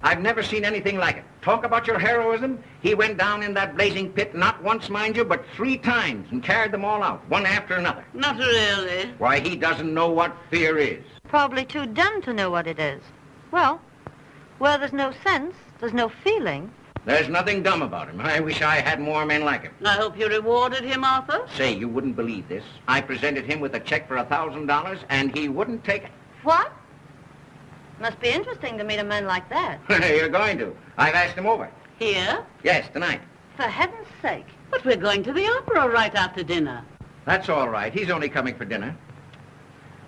I've never seen anything like it. Talk about your heroism. He went down in that blazing pit, not once, mind you, but 3 times, and carried them all out, one after another. Not really. Why, he doesn't know what fear is. Probably too dumb to know what it is. Well, where there's no sense, there's no feeling. There's nothing dumb about him. I wish I had more men like him. I hope you rewarded him, Arthur. Say, you wouldn't believe this. I presented him with a check for $1,000, and he wouldn't take it. What? Must be interesting to meet a man like that. You're going to. I've asked him over. Here? Yes, tonight. For heaven's sake. But we're going to the opera right after dinner. That's all right. He's only coming for dinner.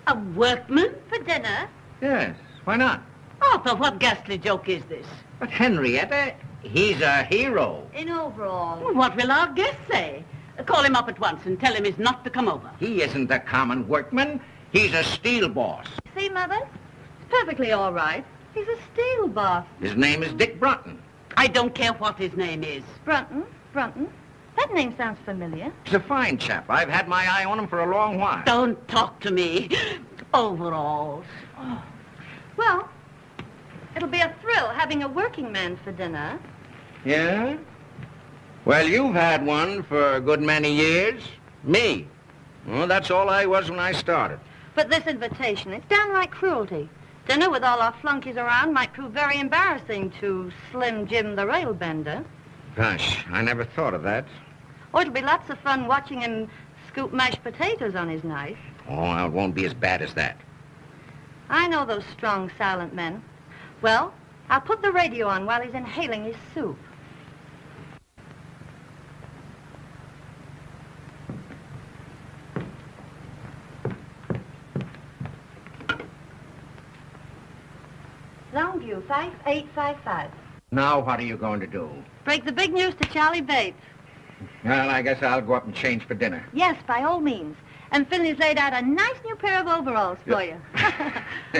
A workman? For dinner? Yes, why not? Arthur, what ghastly joke is this? But Henrietta, he's a hero. In overall. Well, what will our guest say? Call him up at once and tell him he's not to come over. He isn't a common workman. He's a steel boss. See, Mother? It's perfectly all right. He's a steel boss. His name is Dick Brunton. I don't care what his name is. Brunton? Brunton? That name sounds familiar. He's a fine chap. I've had my eye on him for a long while. Don't talk to me. Overalls. Oh. Well, it'll be a thrill having a working man for dinner. Yeah? Well, you've had one for a good many years. Me. Well, that's all I was when I started. But this invitation, it's downright cruelty. Dinner with all our flunkies around might prove very embarrassing to Slim Jim the railbender. Gosh, I never thought of that. Or it'll be lots of fun watching him scoop mashed potatoes on his knife. Oh, it won't be as bad as that. I know those strong, silent men. Well, I'll put the radio on while he's inhaling his soup. Longview, 5855. Now what are you going to do? Break the big news to Charlie Bates. Well, I guess I'll go up and change for dinner. Yes, by all means. And Finley's laid out a nice new pair of overalls for you.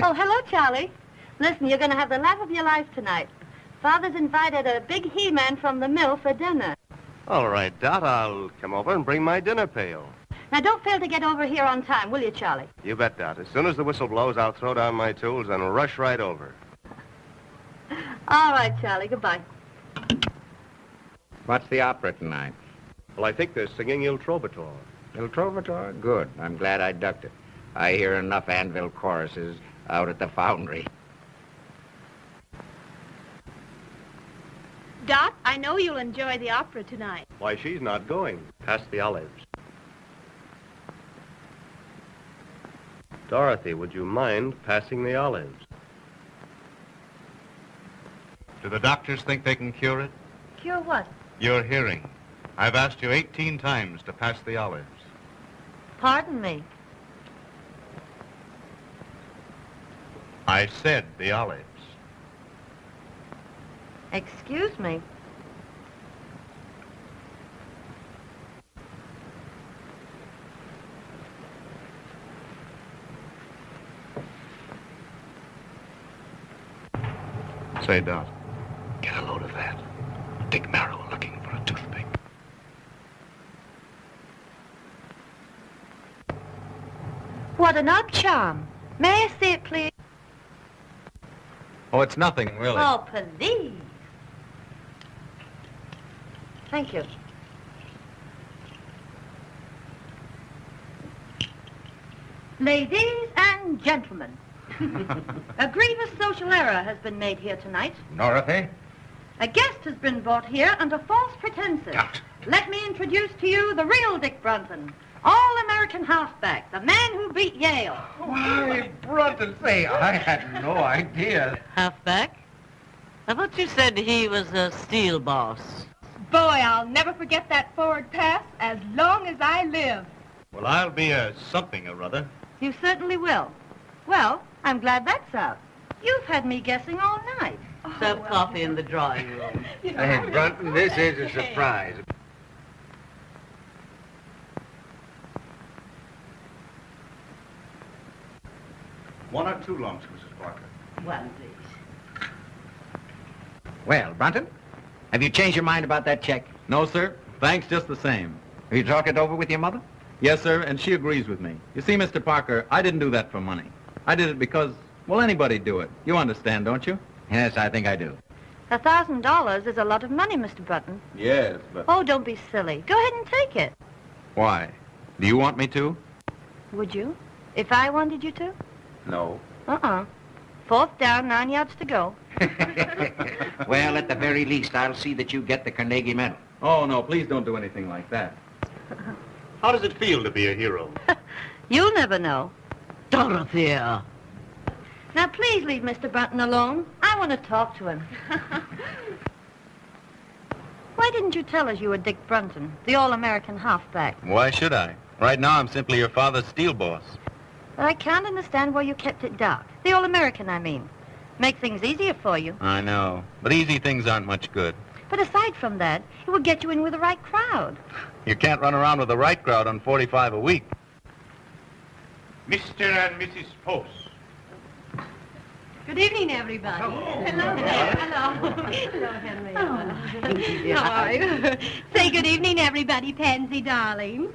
Oh, hello, Charlie. Listen, you're going to have the laugh of your life tonight. Father's invited a big he-man from the mill for dinner. All right, Dot, I'll come over and bring my dinner pail. Now, don't fail to get over here on time, will you, Charlie? You bet, Dot. As soon as the whistle blows, I'll throw down my tools and rush right over. All right, Charlie. Goodbye. What's the opera tonight? Well, I think they're singing Il Trovatore. Il Trovatore? Good. I'm glad I ducked it. I hear enough Anvil choruses out at the foundry. Dot, I know you'll enjoy the opera tonight. Why, she's not going. Pass the olives. Dorothy, would you mind passing the olives? Do the doctors think they can cure it? Cure what? Your hearing. I've asked you 18 times to pass the olives. Pardon me. I said the olives. Excuse me. Say, Dot, get a load of that. Dick Merrill looking for a toothpick. What an odd charm. May I see it, please? Oh, it's nothing, really. Oh, please. Thank you. Ladies and gentlemen, a grievous social error has been made here tonight. Dorothy? A guest has been brought here under false pretenses. Dot. Let me introduce to you the real Dick Brunton, all-American halfback, the man who beat Yale. Why, Brunton, say, I had no idea. Halfback? I thought you said he was a steel boss. Boy, I'll never forget that forward pass as long as I live. Well, I'll be a something or other. You certainly will. Well, I'm glad that's out. You've had me guessing all night. Serve coffee in the drawing room. Hey, Brunton, this is a surprise. One or two lumps, Mrs. Parker. One, please. Well, Brunton, have you changed your mind about that check? No, sir. Thanks just the same. Have you talked it over with your mother? Yes, sir, and she agrees with me. You see, Mr. Parker, I didn't do that for money. I did it because, well, anybody'd do it. You understand, don't you? Yes, I think I do. $1,000 is a lot of money, Mr. Button. Yes, but... Oh, don't be silly. Go ahead and take it. Why? Do you want me to? Would you? If I wanted you to? No. Uh-uh. 4th down, 9 yards to go. Well, at the very least, I'll see that you get the Carnegie Medal. Oh, no, please don't do anything like that. How does it feel to be a hero? You'll never know. Dorothea. Now, please leave Mr. Button alone. I want to talk to him. Why didn't you tell us you were Dick Brunton, the all-American halfback? Why should I? Right now, I'm simply your father's steel boss. But I can't understand why you kept it dark. The all-American, I mean. Make things easier for you. I know, but easy things aren't much good. But aside from that, it would get you in with the right crowd. You can't run around with the right crowd on 45 a week. Mr. and Mrs. Post. Good evening, everybody. Hello there. Hello. Hello, Henry. How are you? Say good evening, everybody, Pansy, darling.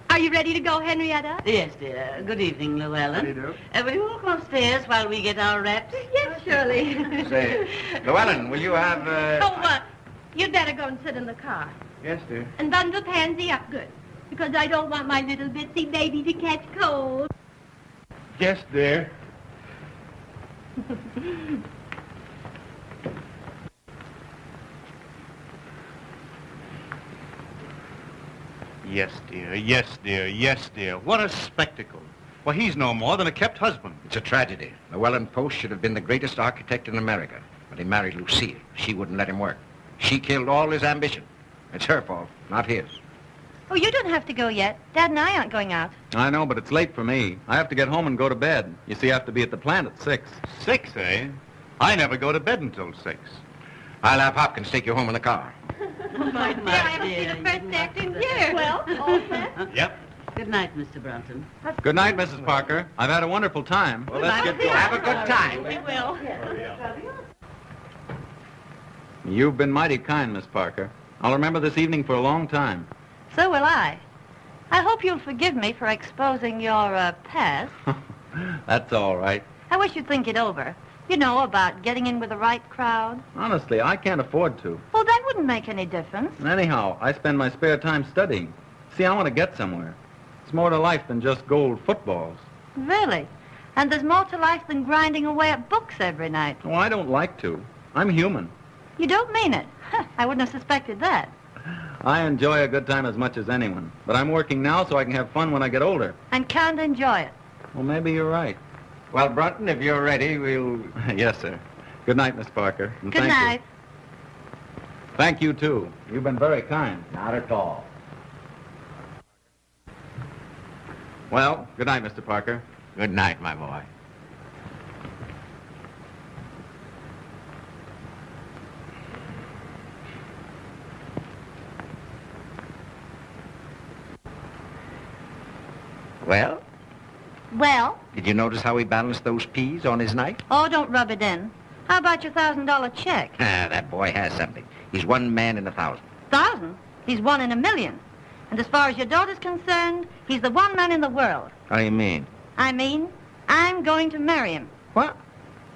Are you ready to go, Henrietta? Yes, dear. Good evening, Llewellyn. How do you do? Will you walk upstairs while we get our wraps? Yes, surely. Say, Llewellyn, will you have, Oh, you'd better go and sit in the car. Yes, dear. And bundle Pansy up good, because I don't want my little bitsy baby to catch cold. Yes, dear. Yes, dear. Yes, dear. Yes, dear. What a spectacle. Well, he's no more than a kept husband. It's a tragedy. Llewellyn Post should have been the greatest architect in America, but he married Lucille. She wouldn't let him work. She killed all his ambition. It's her fault, not his. Oh, you don't have to go yet. Dad and I aren't going out. I know, but it's late for me. I have to get home and go to bed. You see, I have to be at the plant at 6. 6, eh? I never go to bed until 6. I'll have Hopkins take you home in the car. My dear, I haven't seen the first act in years. Well, all set? Yep. Good night, Mr. Brunton. Good night, Mrs. Parker. I've had a wonderful time. Well, let's get going. Have a good time. We will. You've been mighty kind, Miss Parker. I'll remember this evening for a long time. So will I. I hope you'll forgive me for exposing your, past. That's all right. I wish you'd think it over. You know, about getting in with the right crowd. Honestly, I can't afford to. Well, that wouldn't make any difference. Anyhow, I spend my spare time studying. See, I want to get somewhere. It's more to life than just gold footballs. Really? And there's more to life than grinding away at books every night. Oh, I don't like to. I'm human. You don't mean it. I wouldn't have suspected that. I enjoy a good time as much as anyone. But I'm working now so I can have fun when I get older. And can't enjoy it. Well, maybe you're right. Well, Brunton, if you're ready, we'll... Yes, sir. Good night, Miss Parker. And Good thank night. You. Thank you, too. You've been very kind. Not at all. Well, good night, Mr. Parker. Good night, my boy. Well, Well? did you notice how he balanced those peas on his knife? Oh, don't rub it in. How about your $1,000 check? Ah, that boy has something. He's one man in 1,000. 1,000? He's 1 in a million. And as far as your daughter's concerned, he's the one man in the world. What do you mean? I mean, I'm going to marry him. What?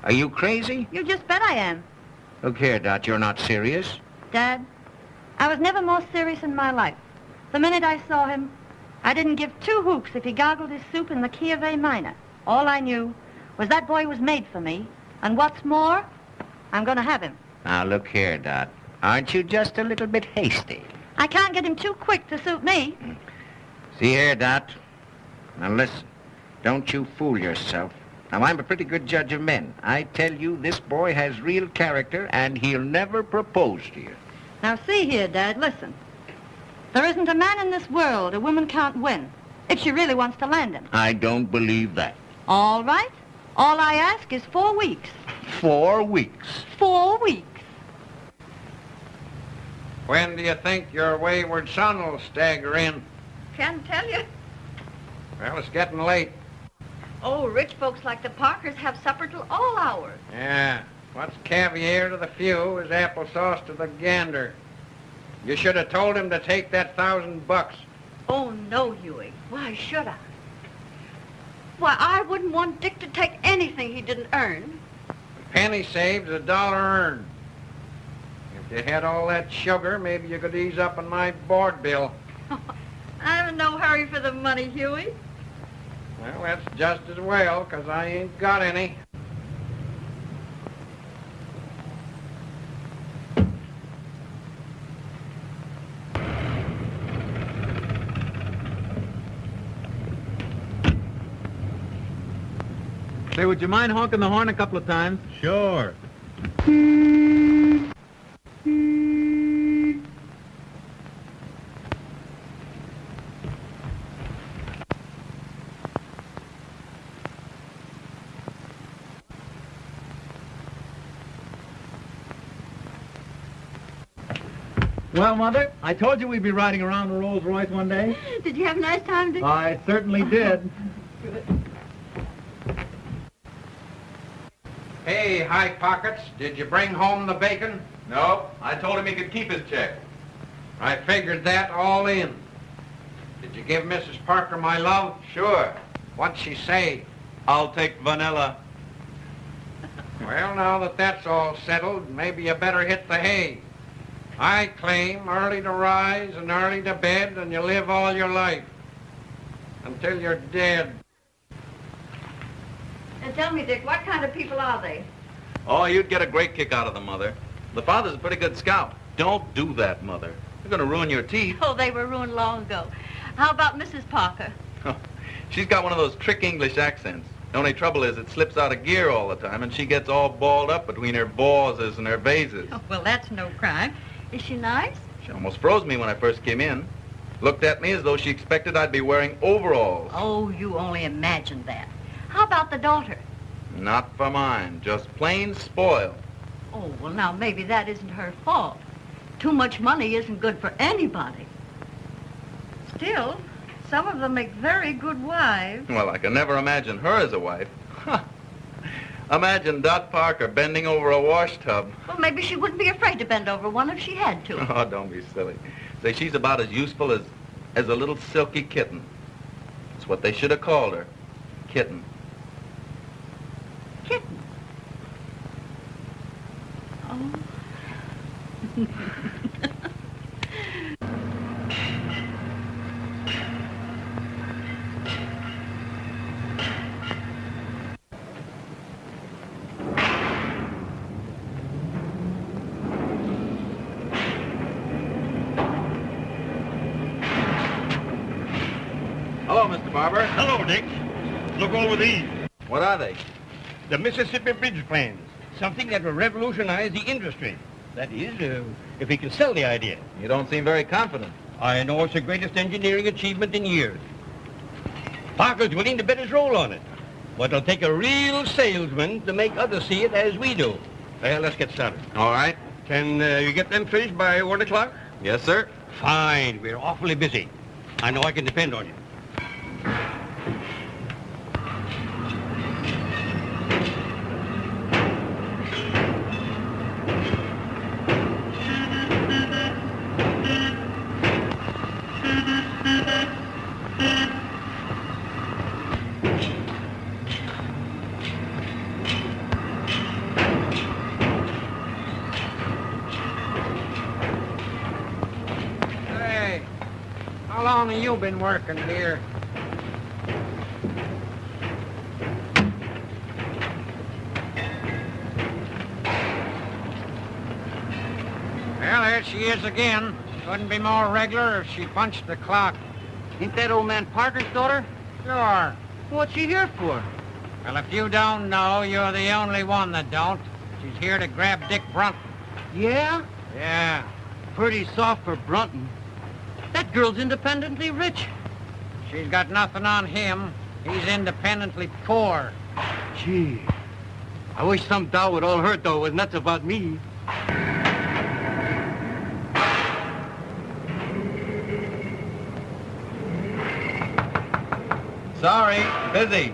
Are you crazy? You just bet I am. Look here, Dot, you're not serious. Dad, I was never more serious in my life. The minute I saw him, I didn't give 2 hoots if he gargled his soup in the key of A minor. All I knew was that boy was made for me. And what's more, I'm going to have him. Now, look here, Dot. Aren't you just a little bit hasty? I can't get him too quick to suit me. See here, Dot. Now, listen. Don't you fool yourself. Now, I'm a pretty good judge of men. I tell you, this boy has real character, and he'll never propose to you. Now, see here, Dad, listen. There isn't a man in this world a woman can't win, if she really wants to land him. I don't believe that. All right. All I ask is 4 weeks. 4 weeks. 4 weeks. When do you think your wayward son will stagger in? Can't tell you. Well, it's getting late. Oh, rich folks like the Parkers have supper till all hours. Yeah. What's caviar to the few is applesauce to the gander. You should have told him to take that $1,000. Oh, no, Huey. Why should I? Why, I wouldn't want Dick to take anything he didn't earn. penny saved is a dollar earned. If you had all that sugar, maybe you could ease up on my board bill. I'm in no hurry for the money, Huey. Well, that's just as well, 'cause I ain't got any. Say, would you mind honking the horn a couple of times? Sure. Well, Mother, I told you we'd be riding around a Rolls Royce one day. Did you have a nice time, Dick? I certainly did. Hey, High Pockets, did you bring home the bacon? No, I told him he could keep his check. I figured that all in. Did you give Mrs. Parker my love? Sure. What'd she say? I'll take vanilla. Well, now that that's all settled, maybe you better hit the hay. I claim early to rise and early to bed, and you live all your life. Until you're dead. And tell me, Dick, what kind of people are they? Oh, you'd get a great kick out of them, Mother. The father's a pretty good scout. Don't do that, Mother. You're going to ruin your teeth. Oh, they were ruined long ago. How about Mrs. Parker? She's got one of those trick English accents. The only trouble is it slips out of gear all the time, and she gets all balled up between her bosses and her vases. Oh, well, that's no crime. Is she nice? She almost froze me when I first came in. Looked at me as though she expected I'd be wearing overalls. Oh, you only imagined that. How about the daughter? Not for mine. Just plain spoiled. Oh, well, now, maybe that isn't her fault. Too much money isn't good for anybody. Still, some of them make very good wives. Well, I can never imagine her as a wife. Imagine Dot Parker bending over a wash tub. Well, maybe she wouldn't be afraid to bend over one if she had to. Oh, don't be silly. Say, she's about as useful as a little silky kitten. That's what they should have called her. Kitten. Kitten. Oh. Hello, Mr. Barber. Hello, Dick. Look over these. What are they? The Mississippi Bridge plans. Something that will revolutionize the industry. That is, if we can sell the idea. You don't seem very confident. I know it's the greatest engineering achievement in years. Parker's willing to bet his roll on it. But it'll take a real salesman to make others see it as we do. Well, let's get started. All right. Can you get them finished by 1 o'clock? Yes, sir. Fine. We're awfully busy. I know I can depend on you. Hey, how long have you been working here? Well, there she is again. Couldn't be more regular if she punched the clock. Ain't that old man Parker's daughter? Sure. What's she here for? Well, if you don't know, you're the only one that don't. She's here to grab Dick Brunton. Yeah? Yeah. Pretty soft for Brunton. That girl's independently rich. She's got nothing on him. He's independently poor. Gee, I wish some dough would all hurt, though, was nuts about me. Sorry, busy.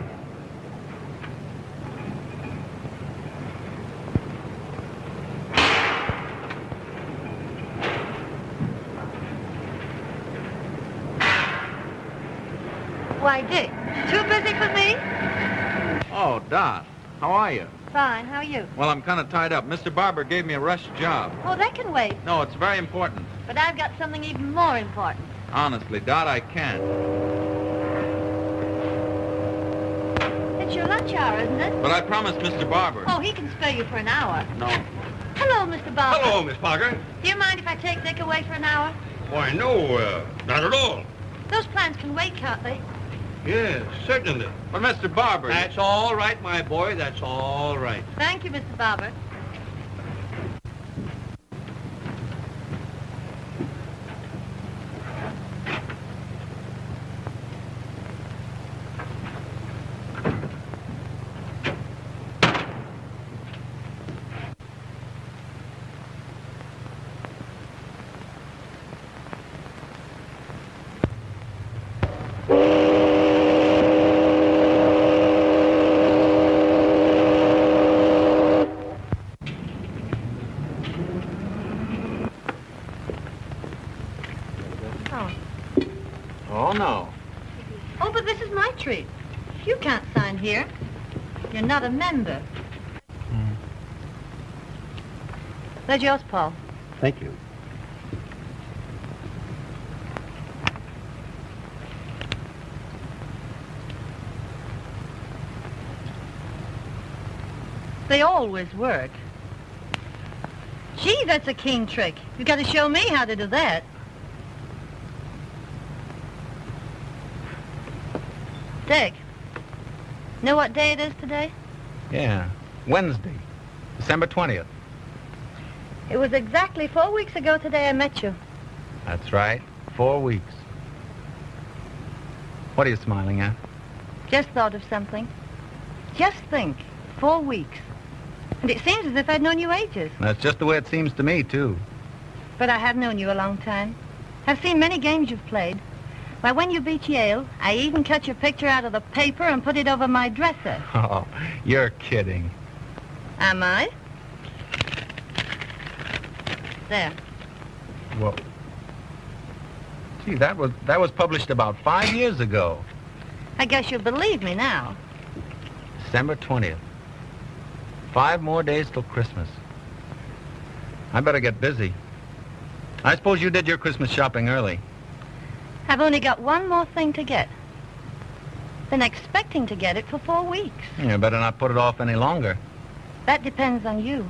Why, Dick, too busy for me? Oh, Dot, how are you? Fine. How are you? Well, I'm kind of tied up. Mr. Barber gave me a rush job. Oh, that can wait. No, it's very important. But I've got something even more important. Honestly, Dot, I can't. It's your lunch hour, isn't it? But I promised Mr. Barber. Oh, he can spare you for an hour. No. Hello, Mr. Barber. Hello, Miss Parker. Do you mind if I take Dick away for an hour? Why, no, not at all. Those plans can wait, can't they? Yes, certainly. But Mr. Barber... That's all right, my boy. That's all right. Thank you, Mr. Barber. Oh, no. Oh, but this is my treat. You can't sign here. You're not a member. There's yours, Paul. Thank you. They always work. Gee, that's a keen trick. You got to show me how to do that. Dick, know what day it is today? Yeah, Wednesday, December 20th. It was exactly 4 weeks ago today I met you. That's right, 4 weeks. What are you smiling at? Just thought of something. Just think, 4 weeks. And it seems as if I'd known you ages. That's just the way it seems to me, too. But I have known you a long time. I've seen many games you've played. Why, when you beat Yale, I even cut your picture out of the paper and put it over my dresser. Oh, you're kidding. Am I? There. Well, gee, that was published about 5 years ago. I guess you'll believe me now. December 20th. 5 more days till Christmas. I better get busy. I suppose you did your Christmas shopping early. I've only got one more thing to get. Been expecting to get it for 4 weeks. You better not put it off any longer. That depends on you.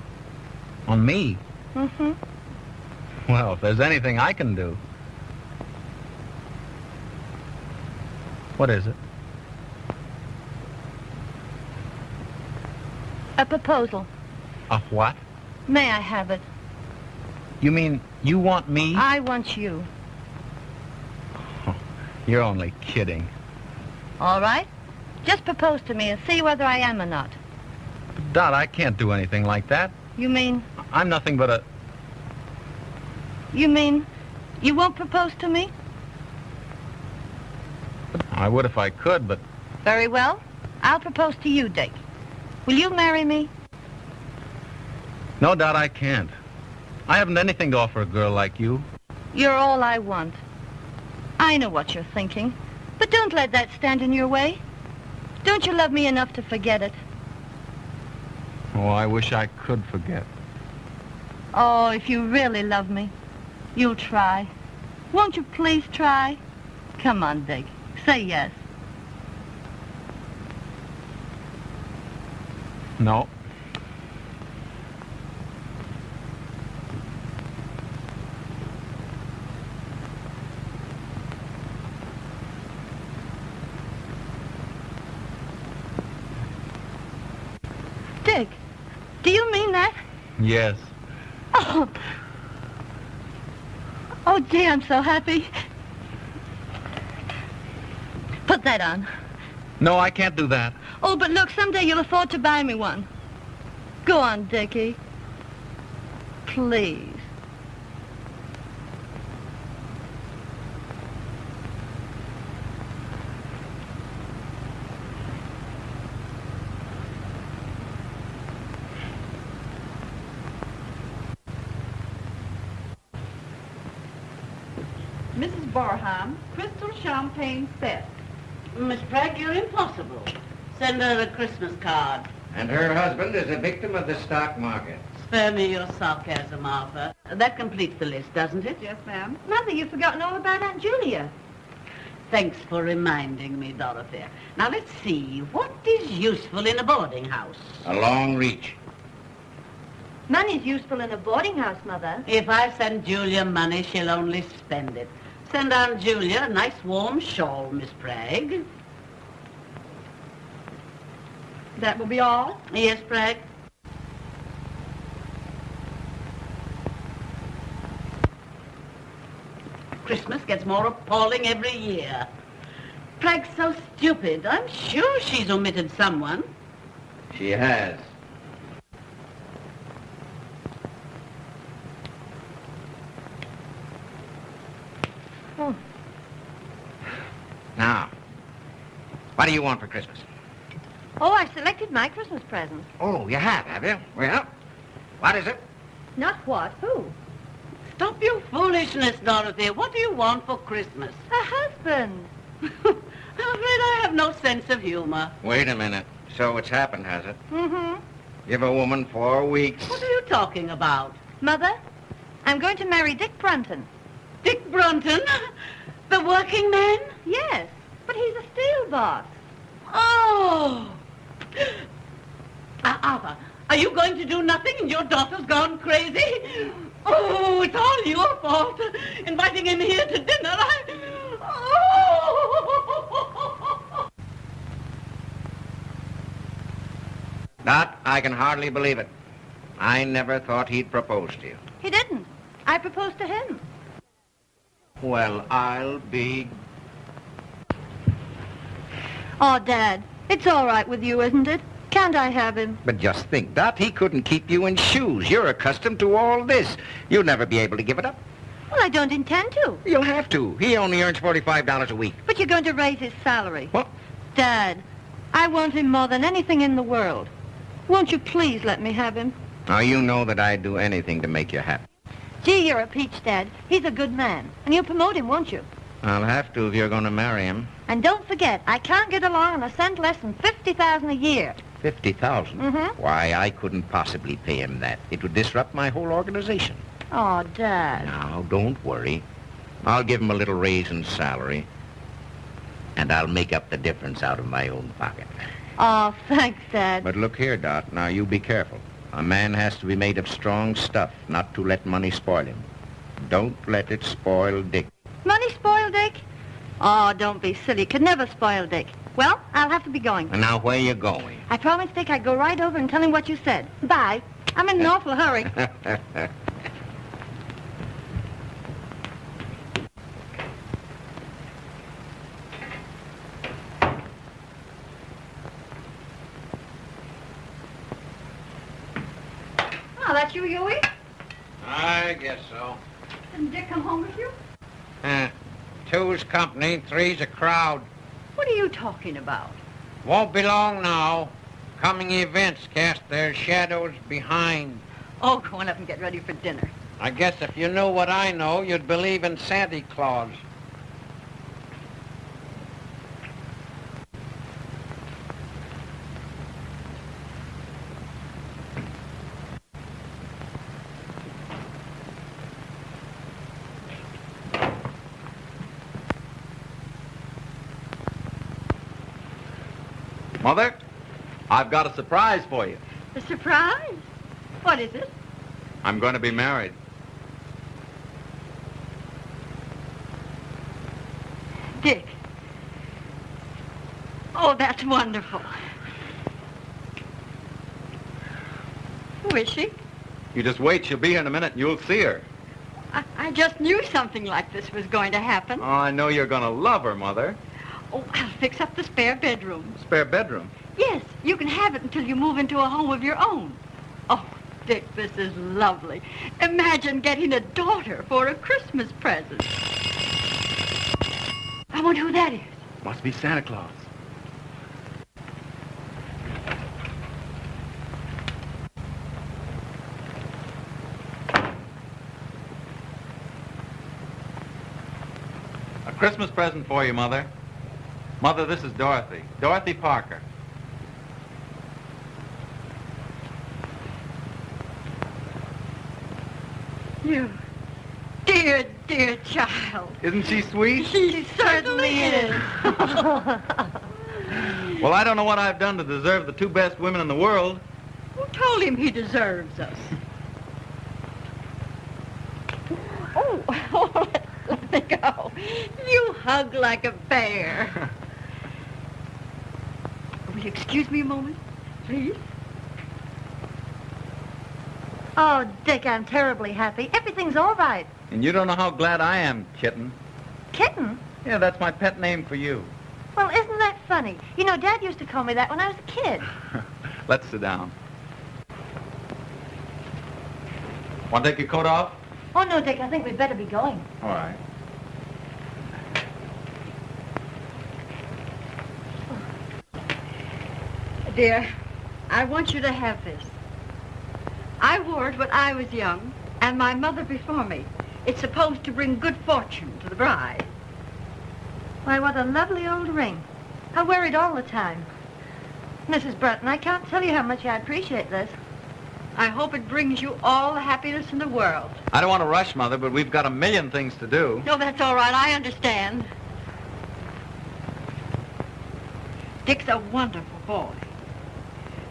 On me? Mm-hmm. Well, if there's anything I can do. What is it? A proposal. A what? May I have it? You mean you want me? I want you. You're only kidding. All right? Just propose to me and see whether I am or not. Dot, I can't do anything like that. You mean... I'm nothing but a... You mean you won't propose to me? I would if I could, but... Very well. I'll propose to you, Dick. Will you marry me? No, Dot, I can't. I haven't anything to offer a girl like you. You're all I want. I know what you're thinking, but don't let that stand in your way. Don't you love me enough to forget it? Oh, I wish I could forget. Oh, if you really love me, you'll try. Won't you please try? Come on, Dick. Say yes. No. Dick, do you mean that? Yes. Oh. Oh, gee, I'm so happy. Put that on. No, I can't do that. Oh, but look, someday you'll afford to buy me one. Go on, Dickie. Please. Mrs. Barham, crystal champagne set. Miss Pegg, you're impossible. Send her a Christmas card. And her husband is a victim of the stock market. Spare me your sarcasm, Arthur. That completes the list, doesn't it? Yes, ma'am. Mother, you've forgotten all about Aunt Julia. Thanks for reminding me, Dorothy. Now, let's see. What is useful in a boarding house? A long reach. Money's useful in a boarding house, Mother. If I send Julia money, she'll only spend it. Send Aunt Julia a nice warm shawl, Miss Bragg. That will be all? Yes, Bragg? Christmas gets more appalling every year. Bragg's so stupid. I'm sure she's omitted someone. She has. Oh. Now, what do you want for Christmas? Oh, I selected my Christmas present. Oh, you have you? Well, what is it? Not what? Who? Stop your foolishness, Dorothy. What do you want for Christmas? A husband. I'm afraid I have no sense of humor. Wait a minute. So it's happened, has it? Mm-hmm. Give a woman 4 weeks. What are you talking about? Mother, I'm going to marry Dick Brunton. Dick Brunton? The working man? Yes, but he's a steel boss. Oh! Arthur, are you going to do nothing and your daughter's gone crazy? Oh, it's all your fault. Inviting him here to dinner, Oh! Dot, I can hardly believe it. I never thought he'd propose to you. He didn't. I proposed to him. Well, I'll be... Oh, Dad, it's all right with you, isn't it? Can't I have him? But just think, Dot, he couldn't keep you in shoes. You're accustomed to all this. You'll never be able to give it up. Well, I don't intend to. You'll have to. He only earns $45 a week. But you're going to raise his salary. What? Dad, I want him more than anything in the world. Won't you please let me have him? Now, you know that I'd do anything to make you happy. Gee, you're a peach, Dad. He's a good man. And you'll promote him, won't you? I'll have to if you're going to marry him. And don't forget, I can't get along on a cent less than $50,000 a year. $50,000? Mm-hmm. Why, I couldn't possibly pay him that. It would disrupt my whole organization. Oh, Dad. Now, don't worry. I'll give him a little raise in salary. And I'll make up the difference out of my own pocket. Oh, thanks, Dad. But look here, Dot. Now, you be careful. A man has to be made of strong stuff, not to let money spoil him. Don't let it spoil Dick. Money spoil Dick? Oh, don't be silly. Could never spoil Dick. Well, I'll have to be going. And now, where you going? I promised Dick I'd go right over and tell him what you said. Bye. I'm in an awful hurry. Oh, that's you, Huey? I guess so. Didn't Dick come home with you? Two's company, three's a crowd. What are you talking about? Won't be long now. Coming events cast their shadows behind. Oh, go on up and get ready for dinner. I guess if you knew what I know, you'd believe in Santa Claus. Mother, I've got a surprise for you. A surprise? What is it? I'm going to be married. Dick. Oh, that's wonderful. Who is she? You just wait. She'll be here in a minute and you'll see her. I just knew something like this was going to happen. Oh, I know you're going to love her, Mother. Oh, I'll fix up the spare bedroom. Spare bedroom? Yes, you can have it until you move into a home of your own. Oh, Dick, this is lovely. Imagine getting a daughter for a Christmas present. I wonder who that is. Must be Santa Claus. A Christmas present for you, Mother. Mother, this is Dorothy. Dorothy Parker. You dear, dear child. Isn't she sweet? She certainly is. Well, I don't know what I've done to deserve the two best women in the world. Who told him he deserves us? Oh, let me go. You hug like a bear. Will you excuse me a moment, please? Oh, Dick, I'm terribly happy. Everything's all right. And you don't know how glad I am, Kitten. Kitten? Yeah, that's my pet name for you. Well, isn't that funny? You know, Dad used to call me that when I was a kid. Let's sit down. Want to take your coat off? Oh, no, Dick, I think we'd better be going. All right. Dear, I want you to have this. I wore it when I was young, and my mother before me. It's supposed to bring good fortune to the bride. Why, what a lovely old ring. I wear it all the time. Mrs. Bretton, I can't tell you how much I appreciate this. I hope it brings you all the happiness in the world. I don't want to rush, Mother, but we've got a million things to do. No, that's all right. I understand. Dick's a wonderful boy.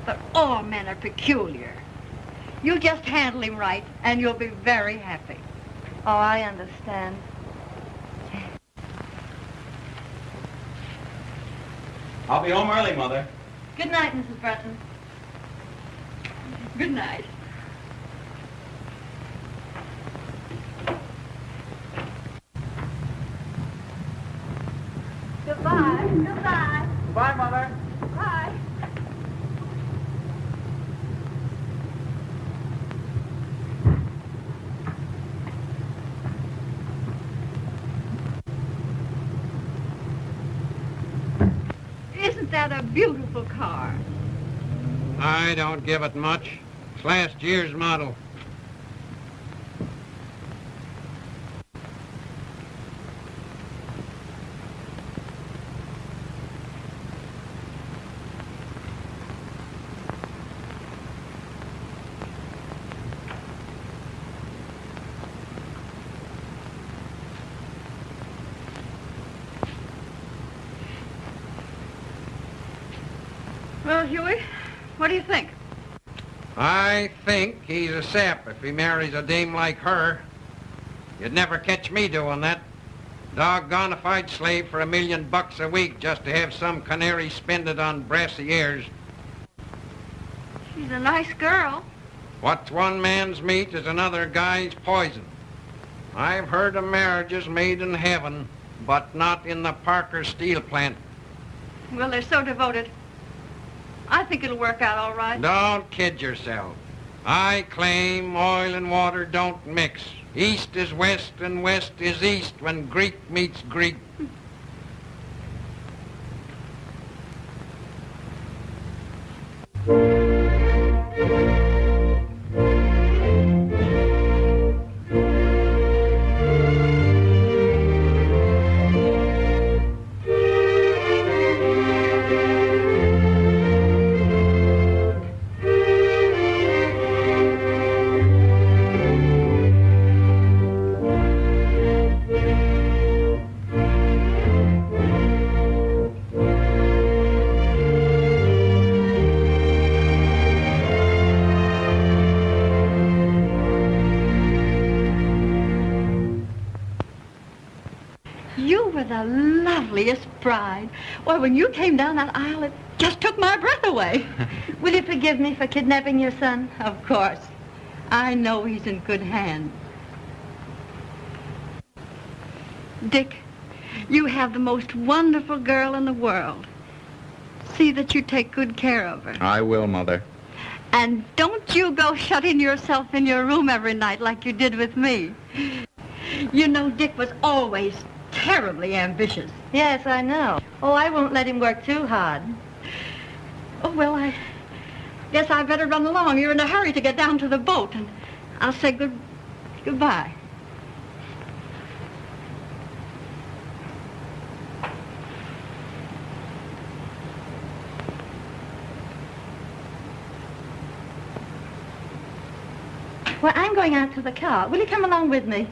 But all men are peculiar. You just handle him right, and you'll be very happy. Oh, I understand. I'll be home early, Mother. Good night, Mrs. Bretton. Good night. Goodbye. Goodbye. Bye, Mother. Bye. Isn't that a beautiful car? I don't give it much. It's last year's model. Well, Huey, what do you think? I think he's a sap if he marries a dame like her. You'd never catch me doing that. Doggone if I'd slave for $1 million a week just to have some canary spend it on brassy ears. She's a nice girl. What's one man's meat is another guy's poison. I've heard of marriages made in heaven, but not in the Parker steel plant. Well, they're so devoted. I think it'll work out all right. Don't kid yourself. I claim oil and water don't mix. East is west and west is east when Greek meets Greek. You were the loveliest bride. Why, when you came down that aisle, it just took my breath away. Will you forgive me for kidnapping your son? Of course. I know he's in good hands. Dick, you have the most wonderful girl in the world. See that you take good care of her. I will, Mother. And don't you go shutting yourself in your room every night like you did with me. You know, Dick was always terribly ambitious. Yes, I know. Oh, I won't let him work too hard. Oh, well, I guess I better run along. You're in a hurry to get down to the boat, and I'll say goodbye. Well, I'm going out to the car. Will you come along with me?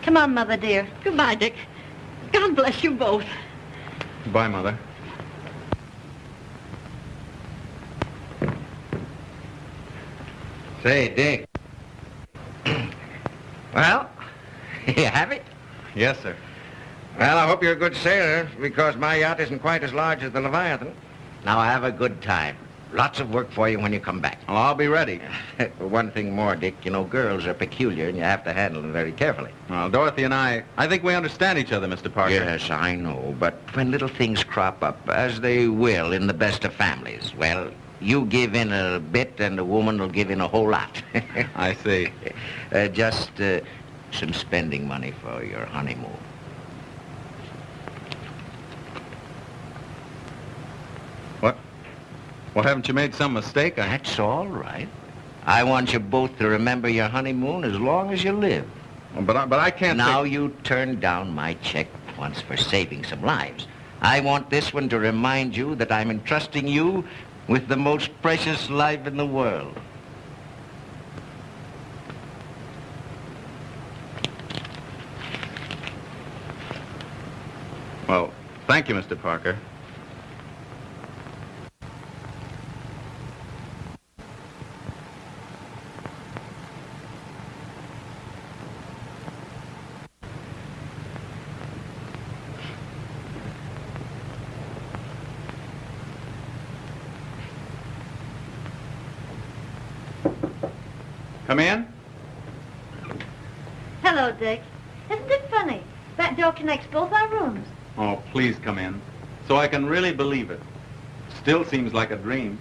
Come on, Mother dear. Goodbye, Dick. God bless you both. Goodbye, Mother. Say, Dick. Well, you have it? Yes, sir. Well, I hope you're a good sailor, because my yacht isn't quite as large as the Leviathan. Now, have a good time. Lots of work for you when you come back. Well, I'll be ready. One thing more, Dick. You know, girls are peculiar, and you have to handle them very carefully. Well, Dorothy and I think we understand each other, Mr. Parker. Yes, I know. But when little things crop up, as they will in the best of families, well, you give in a bit, and the woman will give in a whole lot. I see. Just some spending money for your honeymoon. What? Well, haven't you made some mistake? That's all right. I want you both to remember your honeymoon as long as you live. But I can't... Now you turned down my check once for saving some lives. I want this one to remind you that I'm entrusting you with the most precious life in the world. Well, thank you, Mr. Parker. Come in. Hello, Dick. Isn't it funny? That door connects both our rooms. Oh, please come in, so I can really believe it. Still seems like a dream.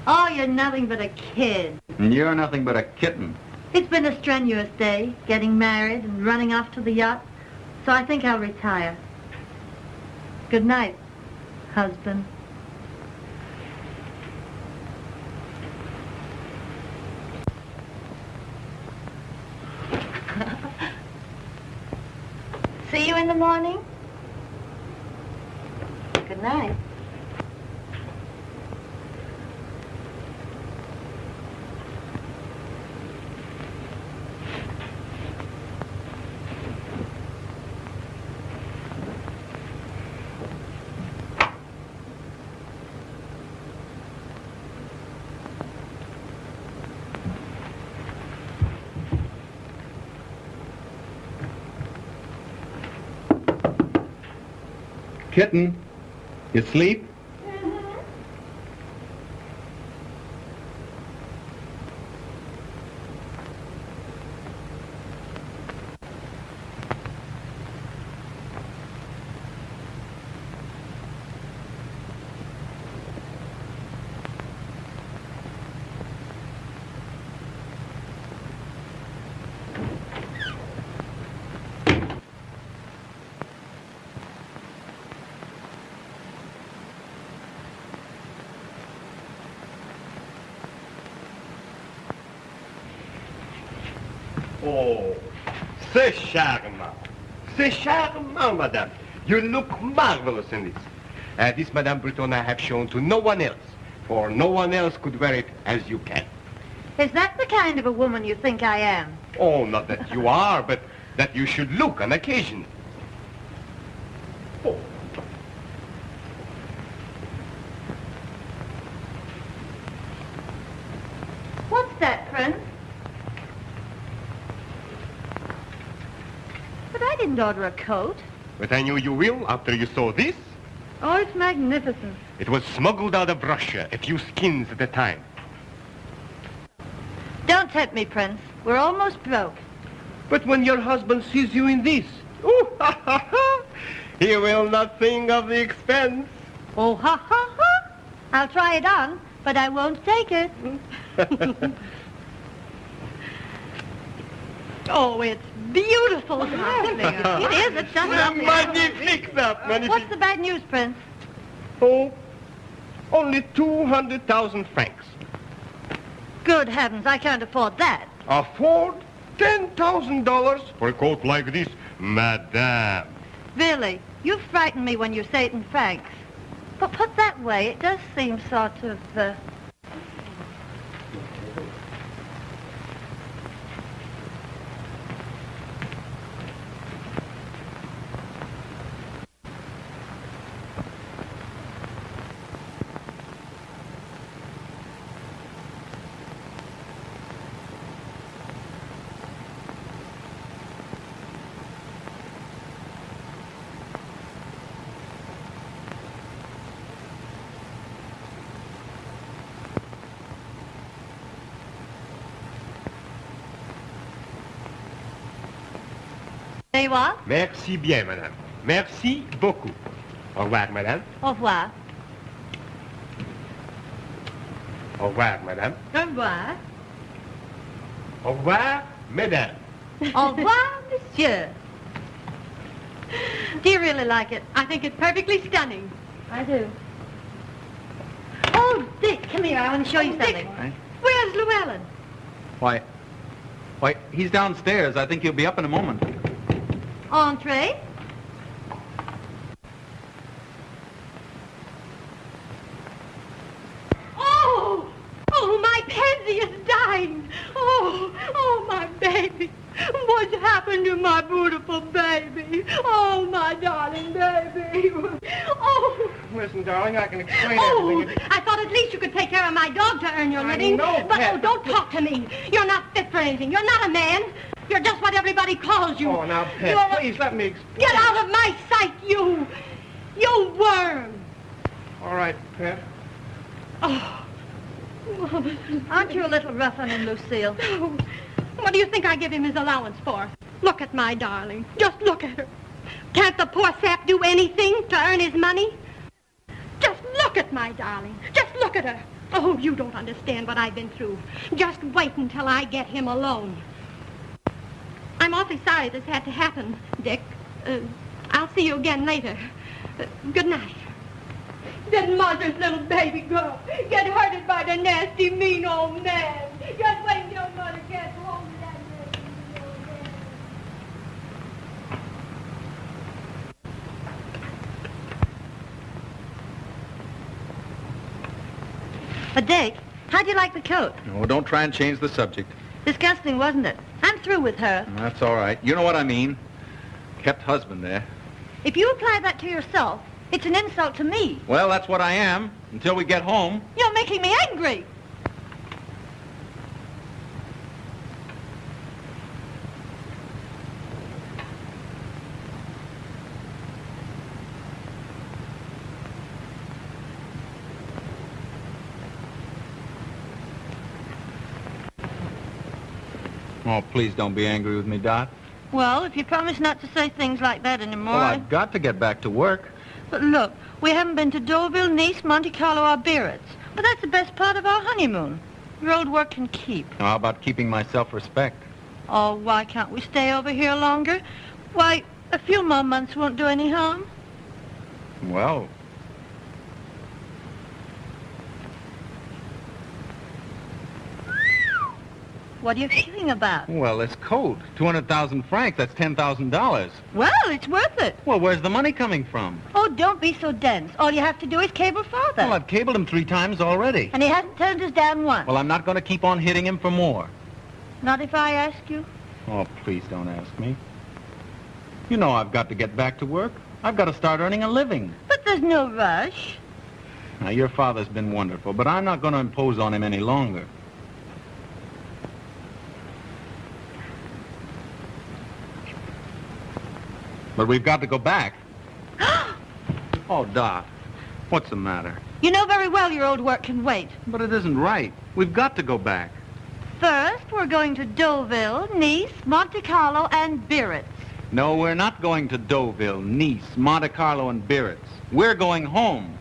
Oh, you're nothing but a kid. And you're nothing but a kitten. It's been a strenuous day, getting married and running off to the yacht. So I think I'll retire. Good night, husband. See you in the morning. Good night. Kitten, you sleep? Oh, c'est charmant. C'est charmant, madame. You look marvelous in this. This, Madame Breton, I have shown to no one else, for no one else could wear it as you can. Is that the kind of a woman you think I am? Oh, not that you are, but that you should look on occasion. Oh. What's that, Prince? But I didn't order a coat. But I knew you will after you saw this. Oh, it's magnificent. It was smuggled out of Russia, a few skins at a time. Don't tempt me, Prince. We're almost broke. But when your husband sees you in this, ooh, ha, ha, ha, he will not think of the expense. Oh, ha, ha, ha. I'll try it on, but I won't take it. Oh, it's beautiful. It is. It's done up. Magnifique, that. Magnifique. What's the bad news, Prince? Oh, only 200,000 francs. Good heavens, I can't afford that. Afford? $10,000 for a coat like this, madame. Really, you frighten me when you say it in francs. But put that way, it does seem sort of, Say what? Merci bien, madame. Merci beaucoup. Au revoir, madame. Au revoir. Au revoir, madame. Au revoir. Au revoir, mesdames. Au revoir, monsieur. Do you really like it? I think it's perfectly stunning. I do. Oh, Dick, come here. I want to show you something. Dick, where's Llewellyn? Why, he's downstairs. I think he'll be up in a moment. Entree? Oh, my Pansy is dying. Oh, my baby. What's happened to my beautiful baby? Oh, my darling baby. Oh. Listen, darling, I can explain everything. I thought at least you could take care of my dog to earn your living. know, But, Pat. don't talk to me. You're not fit for anything. You're not a man. You're just what everybody calls you. Oh, now, Pet, You're- please let me explain. Get out of my sight, you worm. All right, Pet. Oh. Aren't you a little rough on him, Lucille? What do you think I give him his allowance for? Look at my darling. Just look at her. Can't the poor sap do anything to earn his money? Just look at my darling. Just look at her. Oh, you don't understand what I've been through. Just wait until I get him alone. I'm awfully sorry this had to happen, Dick. I'll see you again later. Good night. Didn't Mother's little baby girl get hurted by the nasty, mean old man? Just wait until Mother gets home to that nasty, mean old man. But, Dick, how'd you like the coat? No, don't try and change the subject. Disgusting, wasn't it? I'm through with her. That's all right. You know what I mean. Kept husband there. If you apply that to yourself, it's an insult to me. Well, that's what I am, until we get home. You're making me angry. Oh, please don't be angry with me, Dot. Well, if you promise not to say things like that anymore... Well, I've got to get back to work. But look, we haven't been to Deauville, Nice, Monte Carlo, or Biarritz. But that's the best part of our honeymoon. Road work can keep. Now, how about keeping my self-respect? Oh, why can't we stay over here longer? Why, a few more months won't do any harm. Well, What are you feeling about? well, this coat, 200,000 francs, that's $10,000. Well, it's worth it. Well, where's the money coming from? Oh, don't be so dense. All you have to do is cable Father. Well, I've cabled him 3 times already. And he hasn't turned us down once. Well, I'm not going to keep on hitting him for more. Not if I ask you. Oh, please don't ask me. You know I've got to get back to work. I've got to start earning a living. But there's no rush. Now, your father's been wonderful, but I'm not going to impose on him any longer. But we've got to go back. Oh, Dot, what's the matter? You know very well your old work can wait. But it isn't right. We've got to go back. First, we're going to Deauville, Nice, Monte Carlo, and Biarritz. No, we're not going to Deauville, Nice, Monte Carlo, and Biarritz. We're going home.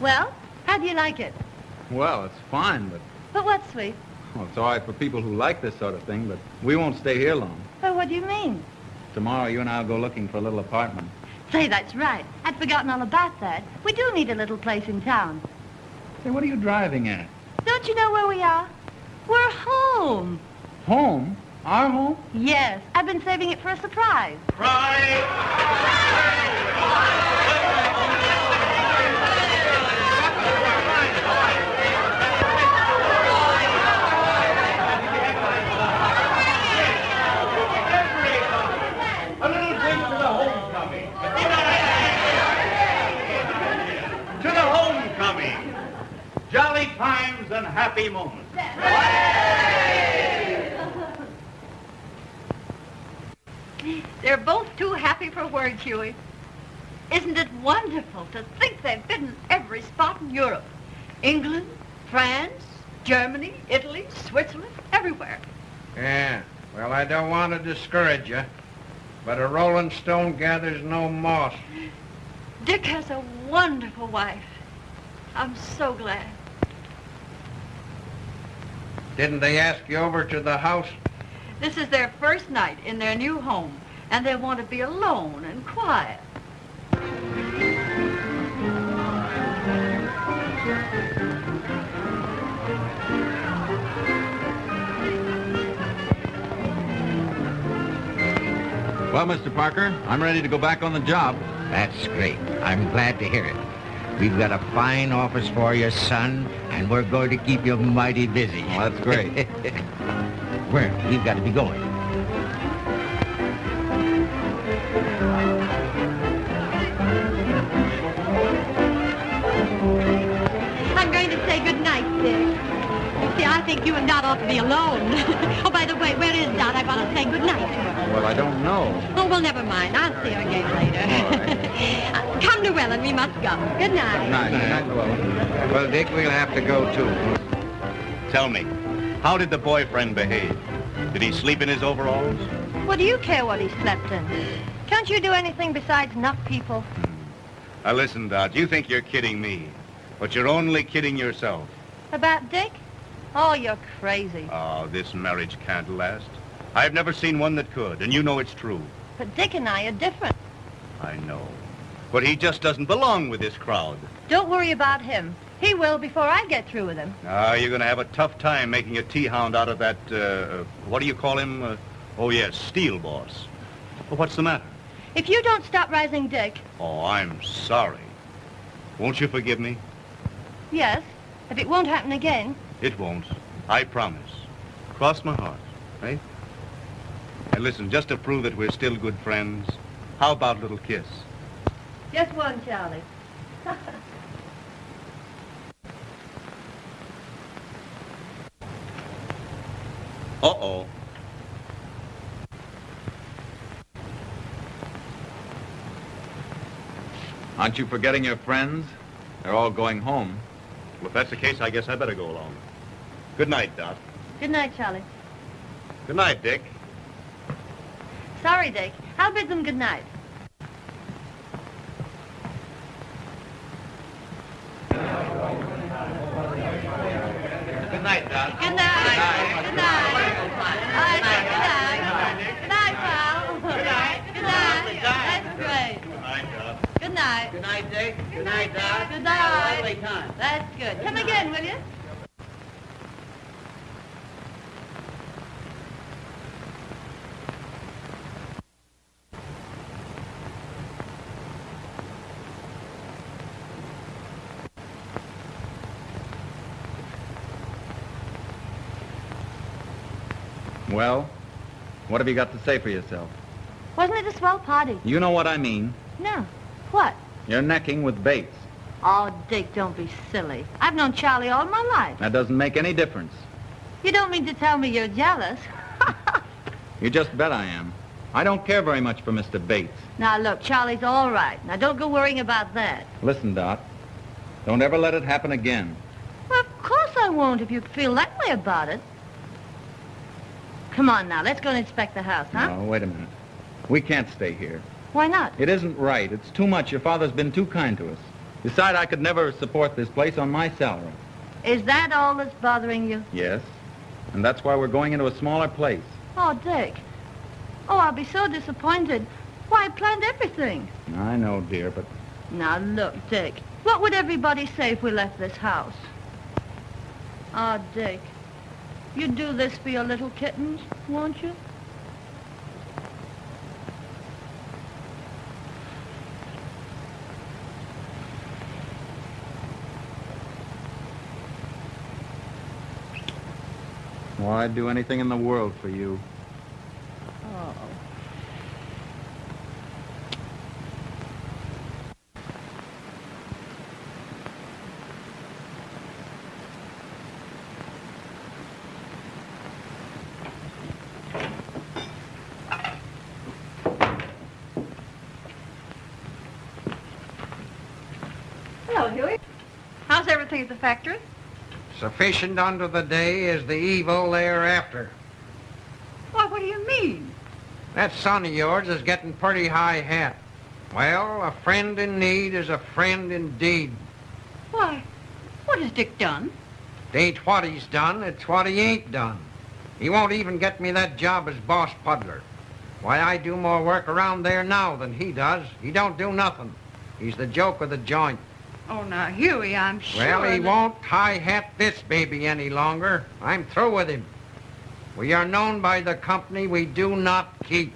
Well, how do you like it? Well, it's fine, but... But what, sweet? Well, it's all right for people who like this sort of thing, but we won't stay here long. Well, what do you mean? Tomorrow, you and I will go looking for a little apartment. Say, that's right. I'd forgotten all about that. We do need a little place in town. Say, what are you driving at? Don't you know where we are? We're home. Home? Our home? Yes, I've been saving it for a surprise. A little drink to the homecoming. To the homecoming. Jolly times and happy moments. They're both too happy for words, Huey. Isn't it wonderful to think they've been in every spot in Europe? England, France, Germany, Italy, Switzerland, everywhere. Yeah, well, I don't want to discourage you, but a rolling stone gathers no moss. Dick has a wonderful wife. I'm so glad. Didn't they ask you over to the house? This is their first night in their new home, and they want to be alone and quiet. Well, Mr. Parker, I'm ready to go back on the job. That's great. I'm glad to hear it. We've got a fine office for you, son, and we're going to keep you mighty busy. Well, that's great. Where? We've got to be going. I'm going to say good night, Dick. You see, I think you and Dot ought to be alone. Oh, by the way, where is Dot? I want to say good night to her. Well, I don't know. Oh, well, never mind. I'll see her again later. Come, Llewellyn, we must go. Good night. Good night. Good night, Llewellyn. Well, Dick, we'll have to go, too. Tell me, how did the boyfriend behave? Did he sleep in his overalls? What do you care what he slept in? Can't you do anything besides knock people? Now listen, Dot, you think you're kidding me, but you're only kidding yourself. About Dick? Oh, you're crazy. Oh, this marriage can't last. I've never seen one that could, and you know it's true. But Dick and I are different. I know. But he just doesn't belong with this crowd. Don't worry about him. He will before I get through with him. Ah, you're going to have a tough time making a tea-hound out of that, what do you call him? Oh, yes, Steel Boss. Well, what's the matter? If you don't stop rising Dick... Oh, I'm sorry. Won't you forgive me? Yes, if it won't happen again. It won't. I promise. Cross my heart, right? And listen, just to prove that we're still good friends, how about a little kiss? Just one, Charlie. Uh-oh. Aren't you forgetting your friends? They're all going home. Well, if that's the case, I guess I better go along. Good night, Dot. Good night, Charlie. Good night, Dick. Sorry, Dick. I'll bid them good night. Good night, Dot. Good night. Good night. I said good night. Good night, pal. Good night. Good night. That's great. Good night, Dot. Good night. Good night, Dick. Good night, Dot. Good night. Lovely time. That's good. Come again, will you? Well, what have you got to say for yourself? Wasn't it a swell party? You know what I mean. No. What? You're necking with Bates. Oh, Dick, don't be silly. I've known Charlie all my life. That doesn't make any difference. You don't mean to tell me you're jealous? You just bet I am. I don't care very much for Mr. Bates. Now, look, Charlie's all right. Now, don't go worrying about that. Listen, Dot. Don't ever let it happen again. Well, of course I won't if you feel that way about it. Come on now, let's go and inspect the house, huh? No, wait a minute. We can't stay here. Why not? It isn't right. It's too much. Your father's been too kind to us. Besides, I could never support this place on my salary. Is that all that's bothering you? Yes. And that's why we're going into a smaller place. Oh, Dick. Oh, I'll be so disappointed. Why, I planned everything. I know, dear, but... Now, look, Dick. What would everybody say if we left this house? Oh, Dick. You'd do this for your little kittens, won't you? Well, I'd do anything in the world for you. Oh. Hello, Huey. How's everything at the factory? Sufficient unto the day is the evil thereafter. Why, what do you mean? That son of yours is getting pretty high hat. Well, a friend in need is a friend indeed. Why, what has Dick done? It ain't what he's done, it's what he ain't done. He won't even get me that job as boss puddler. Why, I do more work around there now than he does. He don't do nothing. He's the joke of the joint. Oh, now, Huey, I'm sure Well, he that- won't high-hat this baby any longer. I'm through with him. We are known by the company we do not keep.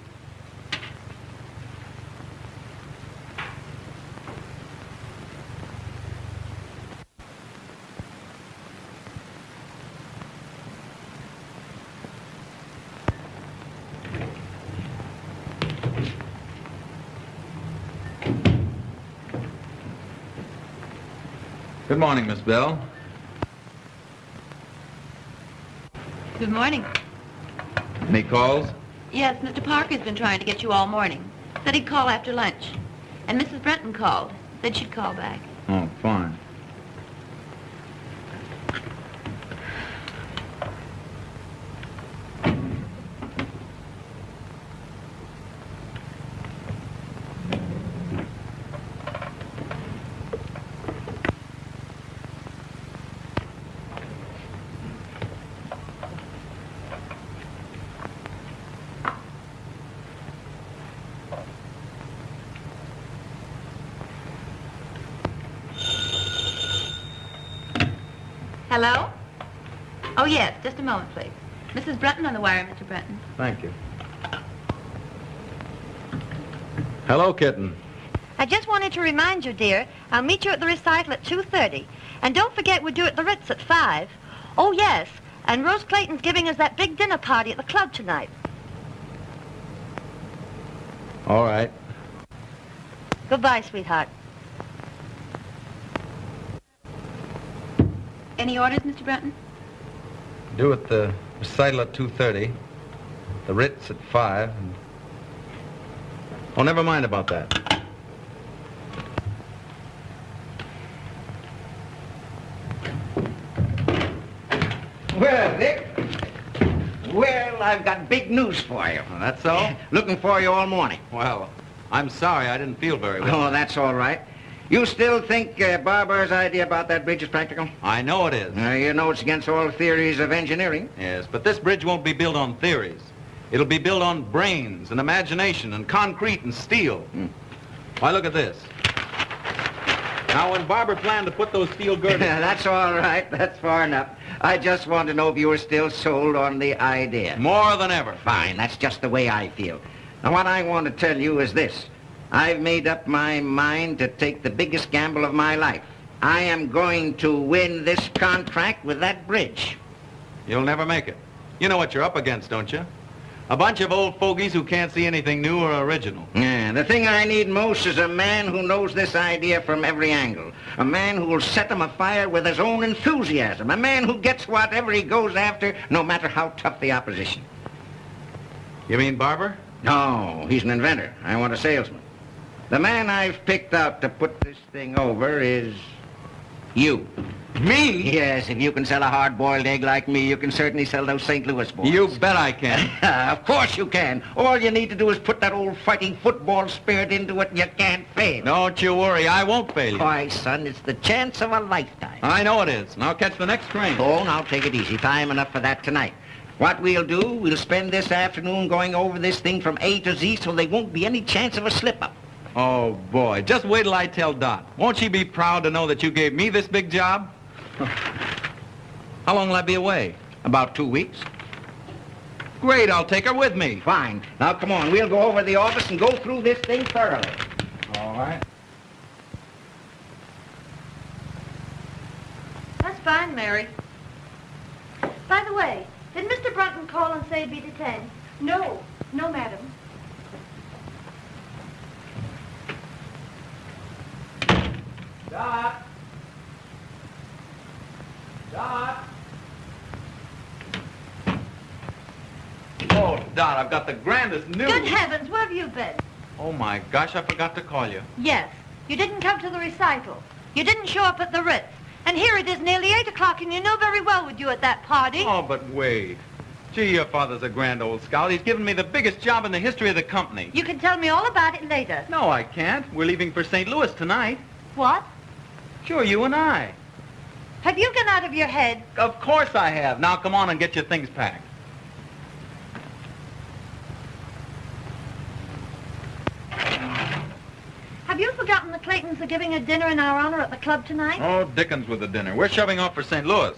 Good morning, Miss Bell. Good morning. Any calls? Yes, Mr. Parker's been trying to get you all morning. Said he'd call after lunch. And Mrs. Brenton called. Said she'd call back. Oh, fine. Hello? Oh, yes. Just a moment, please. Mrs. Brenton on the wire, Mr. Brenton. Thank you. Hello, kitten. I just wanted to remind you, dear, I'll meet you at the recital at 2:30. And don't forget we're due at the Ritz at 5. Oh, yes, and Rose Clayton's giving us that big dinner party at the club tonight. All right. Goodbye, sweetheart. Any orders, Mr. Brenton? Due at the recital at 2:30. The Ritz at 5. And... Oh, never mind about that. Well, Dick. Well, I've got big news for you. Oh, that's all? Looking for you all morning. Well, I'm sorry. I didn't feel very well. Oh, that's all right. You still think Barber's idea about that bridge is practical? I know it is. You know it's against all theories of engineering. Yes, but this bridge won't be built on theories. It'll be built on brains and imagination and concrete and steel. Why, look at this. Now, when Barber planned to put those steel girders... That's all right. That's far enough. I just want to know if you were still sold on the idea. More than ever. Fine. That's just the way I feel. Now, what I want to tell you is this. I've made up my mind to take the biggest gamble of my life. I am going to win this contract with that bridge. You'll never make it. You know what you're up against, don't you? A bunch of old fogies who can't see anything new or original. Yeah, the thing I need most is a man who knows this idea from every angle. A man who will set them afire with his own enthusiasm. A man who gets whatever he goes after, no matter how tough the opposition. You mean Barber? No, he's an inventor. I want a salesman. The man I've picked out to put this thing over is you. Me? Yes, if you can sell a hard-boiled egg like me, you can certainly sell those St. Louis boys. You bet I can. Of course you can. All you need to do is put that old fighting football spirit into it and you can't fail. Don't you worry, I won't fail you. Why, son, it's the chance of a lifetime. I know it is. Now catch the next train. Oh, now take it easy. Time enough for that tonight. What we'll do, we'll spend this afternoon going over this thing from A to Z so there won't be any chance of a slip-up. Oh, boy. Just wait till I tell Dot. Won't she be proud to know that you gave me this big job? How long will I be away? About 2 weeks. Great, I'll take her with me. Fine. Now, come on. We'll go over to the office and go through this thing thoroughly. All right. That's fine, Mary. By the way, did Mr. Brunton call and say he'd be detained? No, no, madam. Dot! Dot! Oh, Dot, I've got the grandest news. Good heavens, where have you been? Oh, my gosh, I forgot to call you. Yes, you didn't come to the recital. You didn't show up at the Ritz. And here it is nearly 8 o'clock, and you know very well we'd you at that party. Oh, but wait. Gee, your father's a grand old scout. He's given me the biggest job in the history of the company. You can tell me all about it later. No, I can't. We're leaving for St. Louis tonight. What? Sure, you and I. Have you gone out of your head? Of course I have. Now, come on and get your things packed. Have you forgotten the Claytons are giving a dinner in our honor at the club tonight? Oh, Dickens with the dinner. We're shoving off for St. Louis.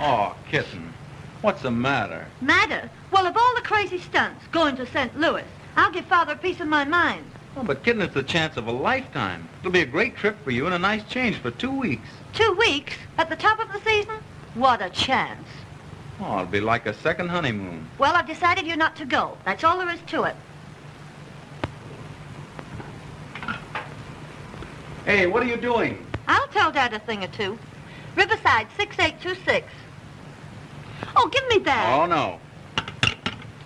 Oh, kitten. What's the matter? Matter? Well, of all the crazy stunts, going to St. Louis, I'll give Father a piece of my mind. Oh, but kitten, it's the chance of a lifetime. It'll be a great trip for you and a nice change for 2 weeks. 2 weeks? At the top of the season? What a chance. Oh, it'll be like a second honeymoon. Well, I've decided you're not to go. That's all there is to it. Hey, what are you doing? I'll tell Dad a thing or two. Riverside 6826. Oh, give me that. Oh, no.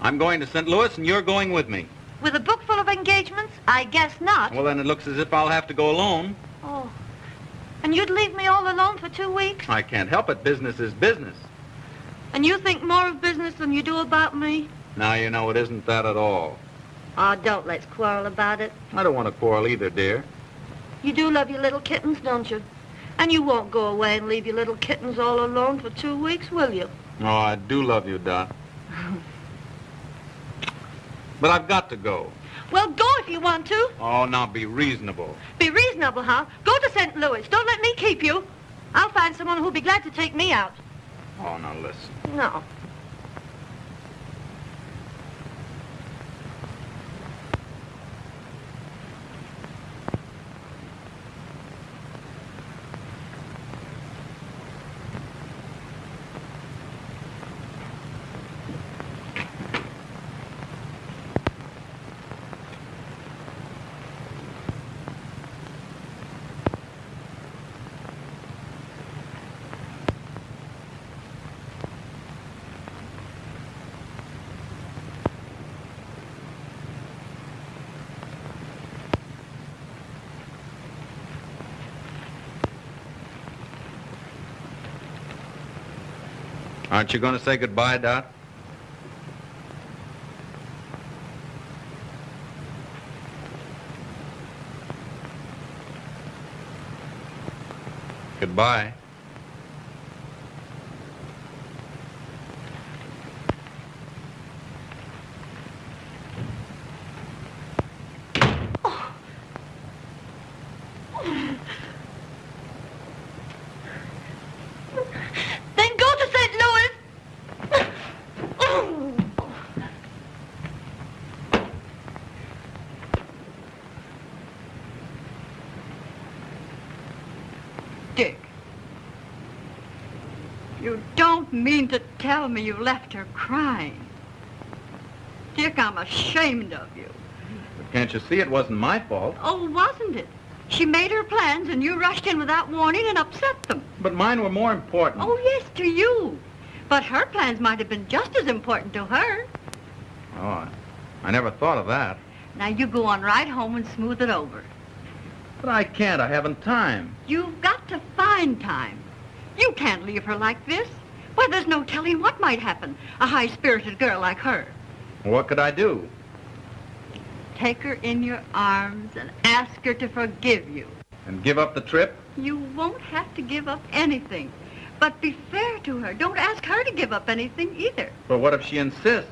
I'm going to St. Louis, and you're going with me. With a book full of engagements? I guess not. Well, then it looks as if I'll have to go alone. Oh. And you'd leave me all alone for 2 weeks? I can't help it. Business is business. And you think more of business than you do about me? Now, you know, it isn't that at all. Oh, don't let's quarrel about it. I don't want to quarrel either, dear. You do love your little kittens, don't you? And you won't go away and leave your little kittens all alone for 2 weeks, will you? Oh, I do love you, Dot. But I've got to go. Well, go if you want to. Oh, now be reasonable. Be reasonable, huh? Go to St. Louis. Don't let me keep you. I'll find someone who'll be glad to take me out. Oh, now listen. No. Aren't you going to say goodbye, Dot? Goodbye. Then go to St. Louis. Dick. You don't mean to tell me you left her crying. Dick, I'm ashamed of you. But can't you see it wasn't my fault? Oh, wasn't it? She made her plans and you rushed in without warning and upset them. But mine were more important. Oh, yes, to you. But her plans might have been just as important to her. Oh, I never thought of that. Now you go on right home and smooth it over. But I can't. I haven't time. You've got to find time. You can't leave her like this. Why, there's no telling what might happen. A high-spirited girl like her. What could I do? Take her in your arms and ask her to forgive you. And give up the trip? You won't have to give up anything. But be fair to her. Don't ask her to give up anything either. But what if she insists?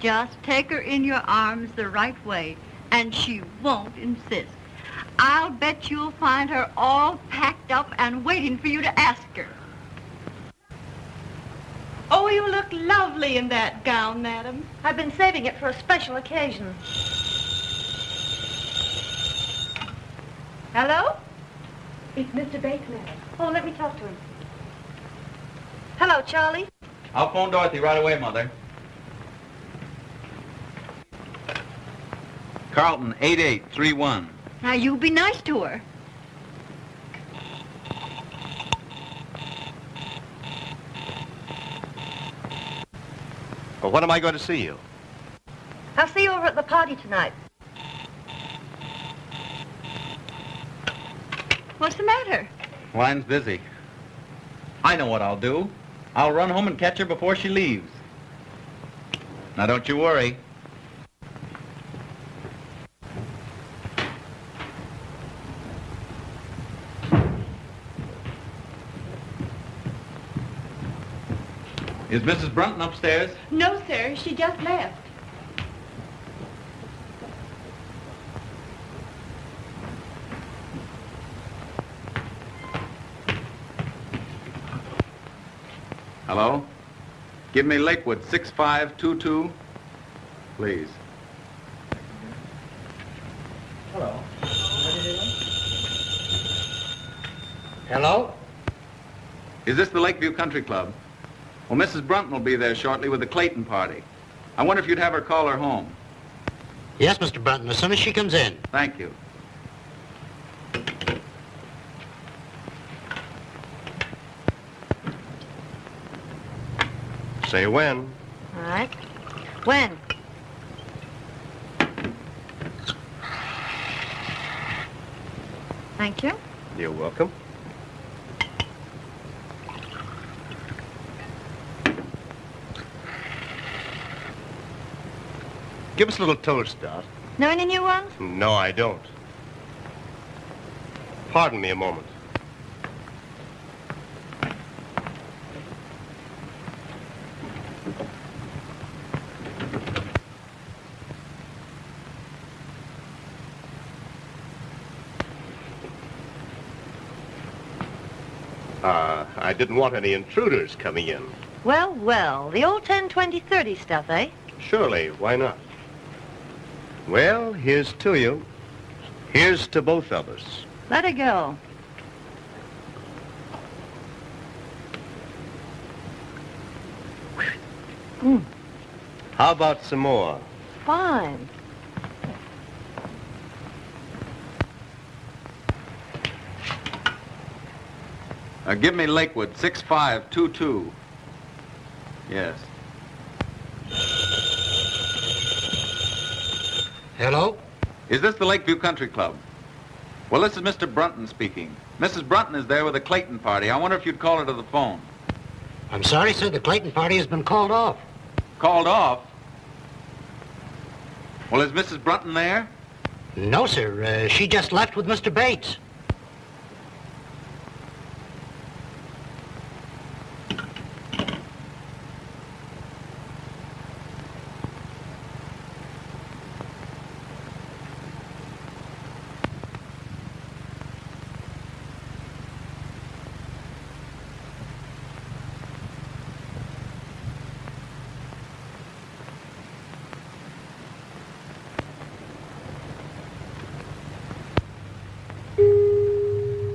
Just take her in your arms the right way, and she won't insist. I'll bet you'll find her all packed up and waiting for you to ask her. Oh, you look lovely in that gown, madam. I've been saving it for a special occasion. Hello? It's Mr. Bates, madam. Oh, let me talk to him. Hello, Charlie. I'll phone Dorothy right away, Mother. Carlton, 8831. Now, you be nice to her. Well, when am I going to see you? I'll see you over at the party tonight. What's the matter? Line's busy. I know what I'll do. I'll run home and catch her before she leaves. Now, don't you worry. Is Mrs. Brunton upstairs? No, sir. She just left. Hello? Give me Lakewood 6522, please. Hello. Hello? Is this the Lakeview Country Club? Well, Mrs. Brunton will be there shortly with the Clayton party. I wonder if you'd have her call her home. Yes, Mr. Brunton, as soon as she comes in. Thank you. Say when. All right. When? Thank you. You're welcome. Give us a little toast, Dot. Know any new ones? No, I don't. Pardon me a moment. I didn't want any intruders coming in. Well, well, the old 10, 20, 30 stuff, eh? Surely, why not? Well, here's to you. Here's to both of us. Let her go. How about some more? Fine. Give me Lakewood 6522. Yes. Hello? Is this the Lakeview Country Club? Well, this is Mr. Brunton speaking. Mrs. Brunton is there with the Clayton party. I wonder if you'd call her to the phone. I'm sorry, sir. The Clayton party has been called off. Called off? Well, is Mrs. Brunton there? No, sir. She just left with Mr. Bates.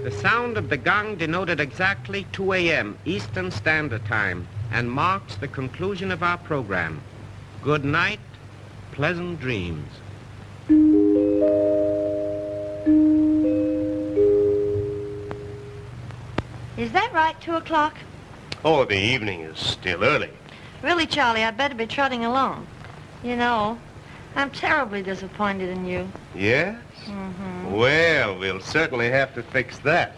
The sound of the gong denoted exactly 2 a.m. Eastern Standard Time and marks the conclusion of our program. Good night, pleasant dreams. Is that right, 2 o'clock? Oh, the evening is still early. Really, Charlie, I'd better be trotting along. You know, I'm terribly disappointed in you. Yes? Mm-hmm. Well, we'll certainly have to fix that.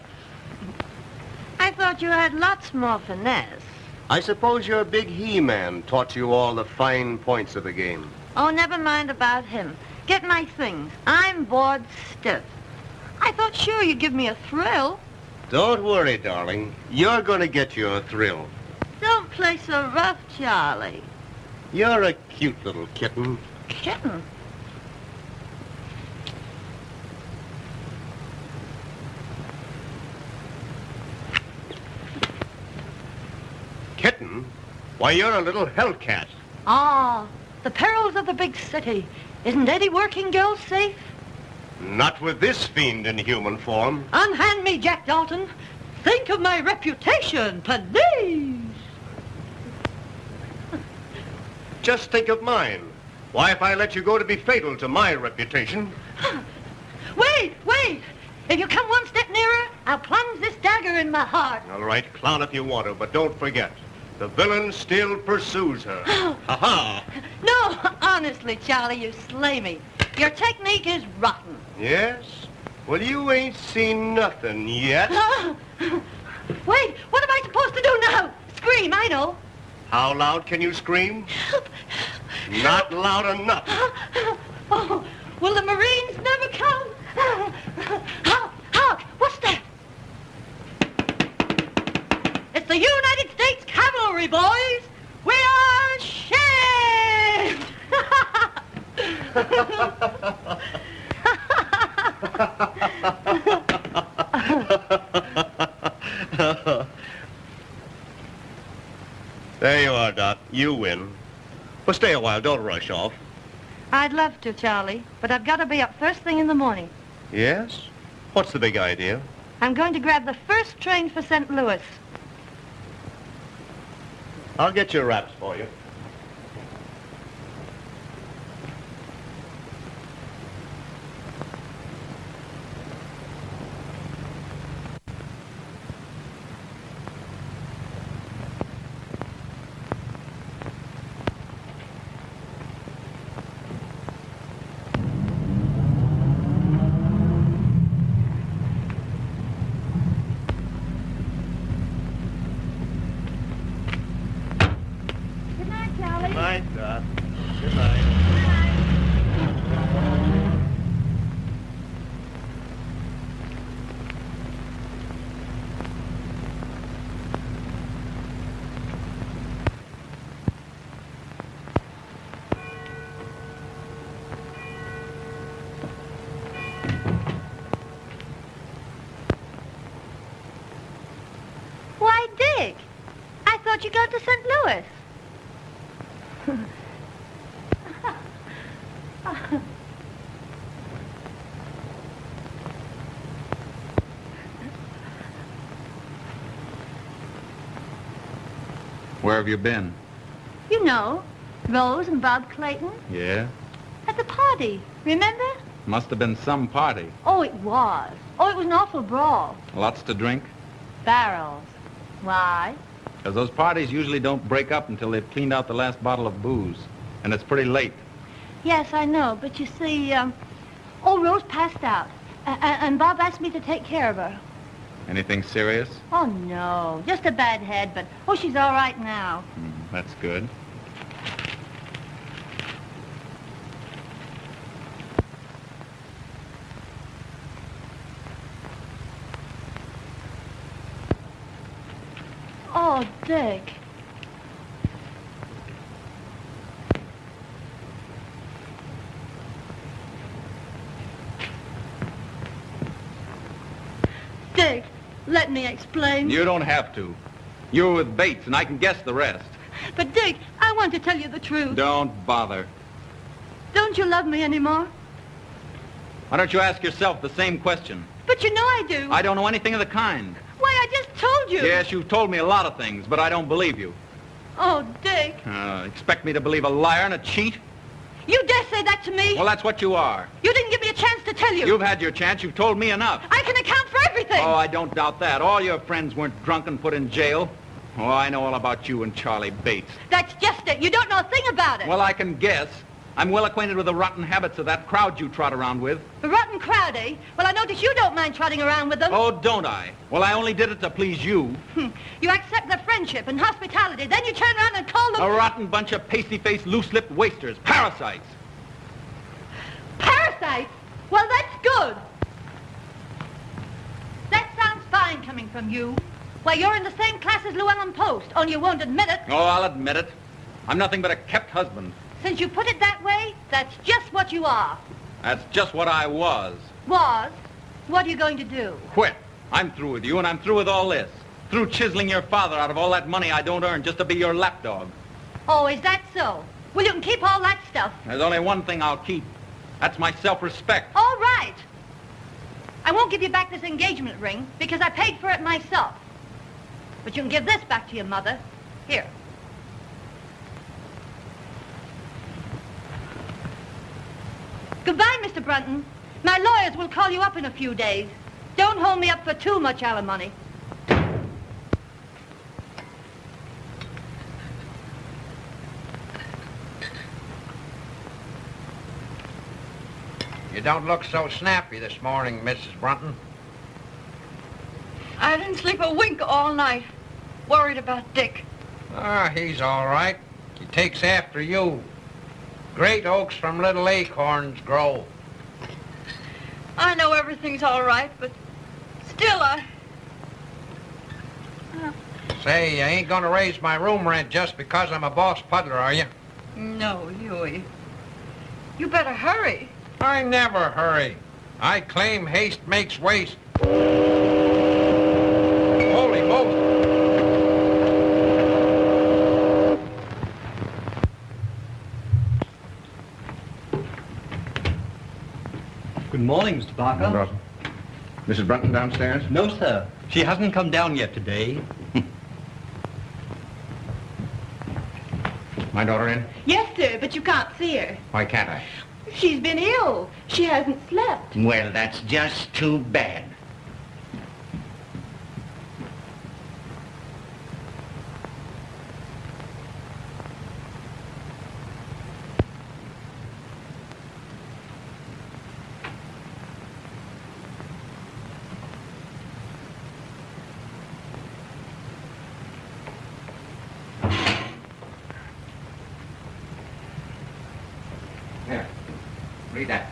I thought you had lots more finesse. I suppose your big he-man taught you all the fine points of the game. Oh, never mind about him. Get my things. I'm bored stiff. I thought sure you'd give me a thrill. Don't worry, darling. You're going to get your thrill. Don't play so rough, Charlie. You're a cute little kitten. Kitten? Kitten? Why, you're a little hellcat. Ah, the perils of the big city. Isn't any working girl safe? Not with this fiend in human form. Unhand me, Jack Dalton. Think of my reputation, please. Just think of mine. Why, if I let you go to be fatal to my reputation... Wait, wait! If you come one step nearer, I'll plunge this dagger in my heart. All right, clown if you want to, but don't forget, the villain still pursues her. Ha-ha! No, honestly, Charlie, you slay me. Your technique is rotten. Yes? Well, you ain't seen nothing yet. Wait, what am I supposed to do now? Scream, I know. How loud can you scream? Not loud enough. Oh, will the Marines never come? Hark! What's that? It's the United States Cavalry, boys! We are shaved! There you are, Doc. You win. But stay a while. Don't rush off. I'd love to, Charlie, but I've got to be up first thing in the morning. Yes? What's the big idea? I'm going to grab the first train for St. Louis. I'll get your wraps for you. Why, Dick, I thought you got to St. Louis. Where have you been? You know, Rose and Bob Clayton. Yeah? At the party, remember? Must have been some party. Oh, it was. Oh, it was an awful brawl. Lots to drink? Barrels. Why? Because those parties usually don't break up until they've cleaned out the last bottle of booze. And it's pretty late. Yes, I know, but you see, Rose passed out. And Bob asked me to take care of her. Anything serious? Oh, no, just a bad head, but, oh, she's all right now. That's good. Oh, Dick. Dick, let me explain. You don't have to. You were with Bates, and I can guess the rest. But, Dick, I want to tell you the truth. Don't bother. Don't you love me anymore? Why don't you ask yourself the same question? But But you know I do. I don't know anything of the kind. Why, I just told you. Yes, you've told me a lot of things, but I don't believe you. Oh, Dick. Expect me to believe a liar and a cheat? You dare say that to me? Well, that's what you are. You didn't give me a chance to tell you. You've had your chance. You've told me enough. I can account for everything. Oh, I don't doubt that. All your friends weren't drunk and put in jail. Oh, I know all about you and Charlie Bates. That's just it. You don't know a thing about it. Well, I can guess. I'm well acquainted with the rotten habits of that crowd you trot around with. The rotten crowd, eh? Well, I notice you don't mind trotting around with them. Oh, don't I? Well, I only did it to please you. You accept their friendship and hospitality, then you turn around and call them... A rotten bunch of pasty-faced, loose-lipped wasters. Parasites. Parasites? Well, that's good. That sounds fine coming from you. Why, you're in the same class as Llewellyn Post, only you won't admit it. Oh, I'll admit it. I'm nothing but a kept husband. Since you put it that way, that's just what you are. That's just what I was. Was? What are you going to do? Quit. I'm through with you, and I'm through with all this. Through chiseling your father out of all that money I don't earn just to be your lapdog. Oh, is that so? Well, you can keep all that stuff. There's only one thing I'll keep. That's my self-respect. All right. I won't give you back this engagement ring because I paid for it myself. But you can give this back to your mother. Here. Goodbye, Mr. Brunton. My lawyers will call you up in a few days. Don't hold me up for too much alimony. You don't look so snappy this morning, Mrs. Brunton. I didn't sleep a wink all night. Worried about Dick. Ah, he's all right. He takes after you. Great oaks from little acorns grow. I know everything's all right, but still Say, you ain't gonna raise my room rent just because I'm a boss puddler, are you? No, Huey. You better hurry. I never hurry. I claim haste makes waste. Holy moly. Good morning, Mr. Parker. Mrs. Brunton downstairs? No, sir. She hasn't come down yet today. My daughter in? Yes, sir, but you can't see her. Why can't I? She's been ill. She hasn't slept. Well, that's just too bad. Here, read that.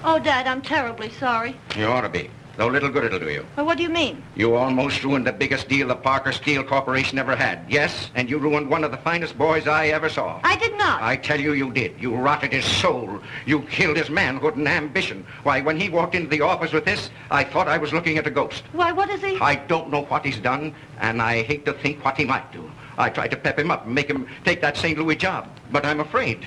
Oh, Dad, I'm terribly sorry. You ought to be. Though little good it'll do you. Well, what do you mean? You almost ruined the biggest deal the Parker Steel Corporation ever had. Yes, and you ruined one of the finest boys I ever saw. I did not. I tell you, you did. You rotted his soul. You killed his manhood and ambition. Why, when he walked into the office with this, I thought I was looking at a ghost. Why, what is he? I don't know what he's done, and I hate to think what he might do. I tried to pep him up and make him take that St. Louis job, but I'm afraid.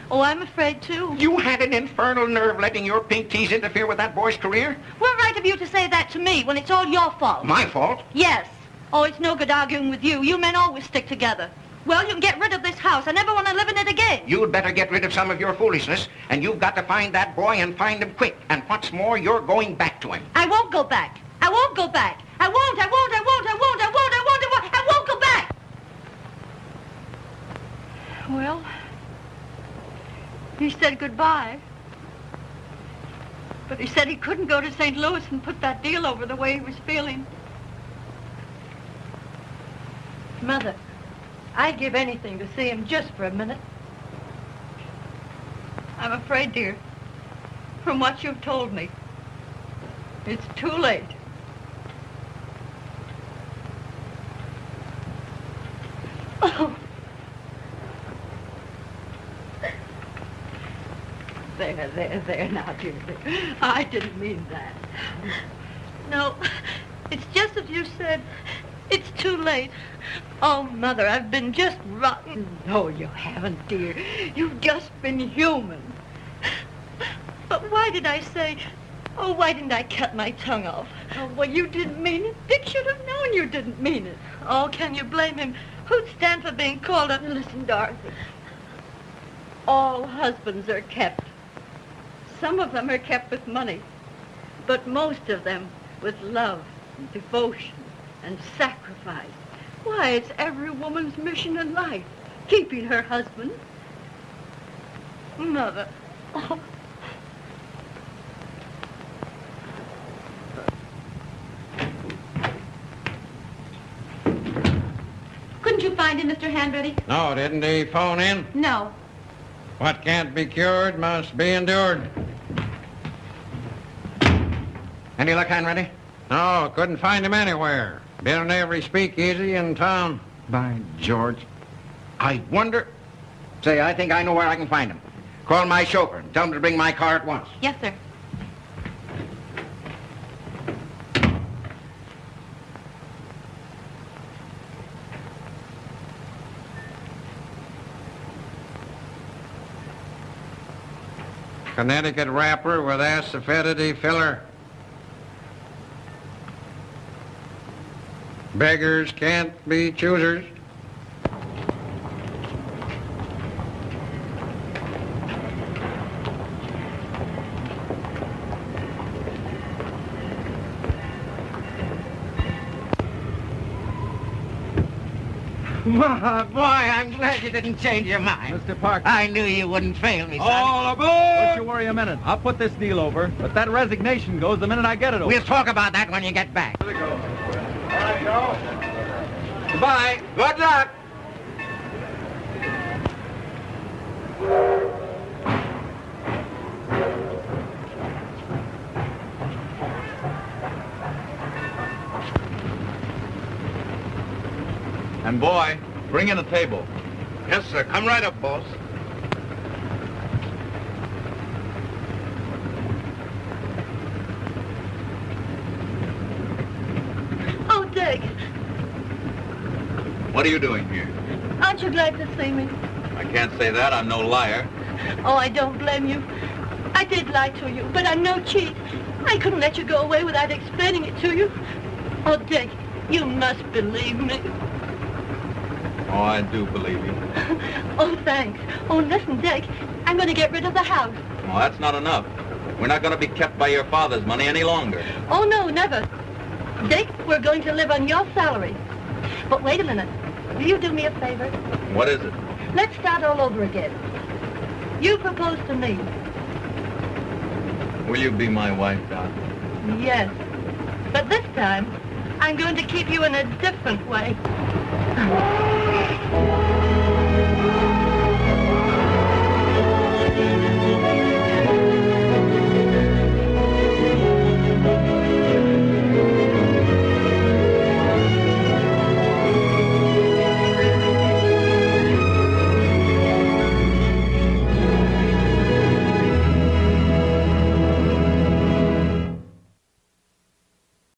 Oh, I'm afraid, too. You had an infernal nerve letting your pink teas interfere with that boy's career? What right have you to say that to me when it's all your fault? My fault? Yes. Oh, it's no good arguing with you. You men always stick together. Well, you can get rid of this house. I never want to live in it again. You'd better get rid of some of your foolishness, and you've got to find that boy and find him quick. And what's more, you're going back to him. I won't go back. I won't go back. I won't, I won't, I won't, I won't, I won't, I won't, I won't, I won't go back. Well, he said goodbye. But he said he couldn't go to St. Louis and put that deal over the way he was feeling. Mother, I'd give anything to see him just for a minute. I'm afraid, dear, from what you've told me, it's too late. Oh. There. There now, dear. I didn't mean that. No, it's just as you said. It's too late. Oh, Mother, I've been just rotten. No, you haven't, dear. You've just been human. But why did I say... Oh, why didn't I cut my tongue off? Oh, well, you didn't mean it. Dick should have known you didn't mean it. Oh, can you blame him? Who'd stand for being called up? Listen, Dorothy. All husbands are kept. Some of them are kept with money, but most of them with love and devotion and sacrifice. Why, it's every woman's mission in life, keeping her husband. Mother. Oh. Couldn't you find him, Mr. Handready? No, didn't he phone in? No. What can't be cured must be endured. Any luck, Hanratty? No, couldn't find him anywhere. Been in every speakeasy in town. By George. I wonder... Say, I think I know where I can find him. Call my chauffeur and tell him to bring my car at once. Yes, sir. Connecticut wrapper with acidity filler. Beggars can't be choosers. Boy, I'm glad you didn't change your mind. Mr. Parker. I knew you wouldn't fail me, son. All aboard! Don't you worry a minute. I'll put this deal over, but that resignation goes the minute I get it over. We'll talk about that when you get back. Here we go. All right, Joe. Goodbye. Good luck. And boy, bring in a table. Yes, sir. Come right up, boss. Oh, Dick, What are you doing here? aren't you glad to see me? I can't say that. I'm no liar. Oh, I don't blame you. I did lie to you, but I'm no cheat. I couldn't let you go away without explaining it to you. Oh, Dick, you must believe me. Oh, I do believe you. Oh, thanks. Oh, listen, Dick, I'm going to get rid of the house. Oh, that's not enough. We're not going to be kept by your father's money any longer. Oh, no, never. Dick, we're going to live on your salary. But wait a minute. Will you do me a favor? What is it? Let's start all over again. You propose to me. Will you be my wife, Doc? Yes. But this time, I'm going to keep you in a different way.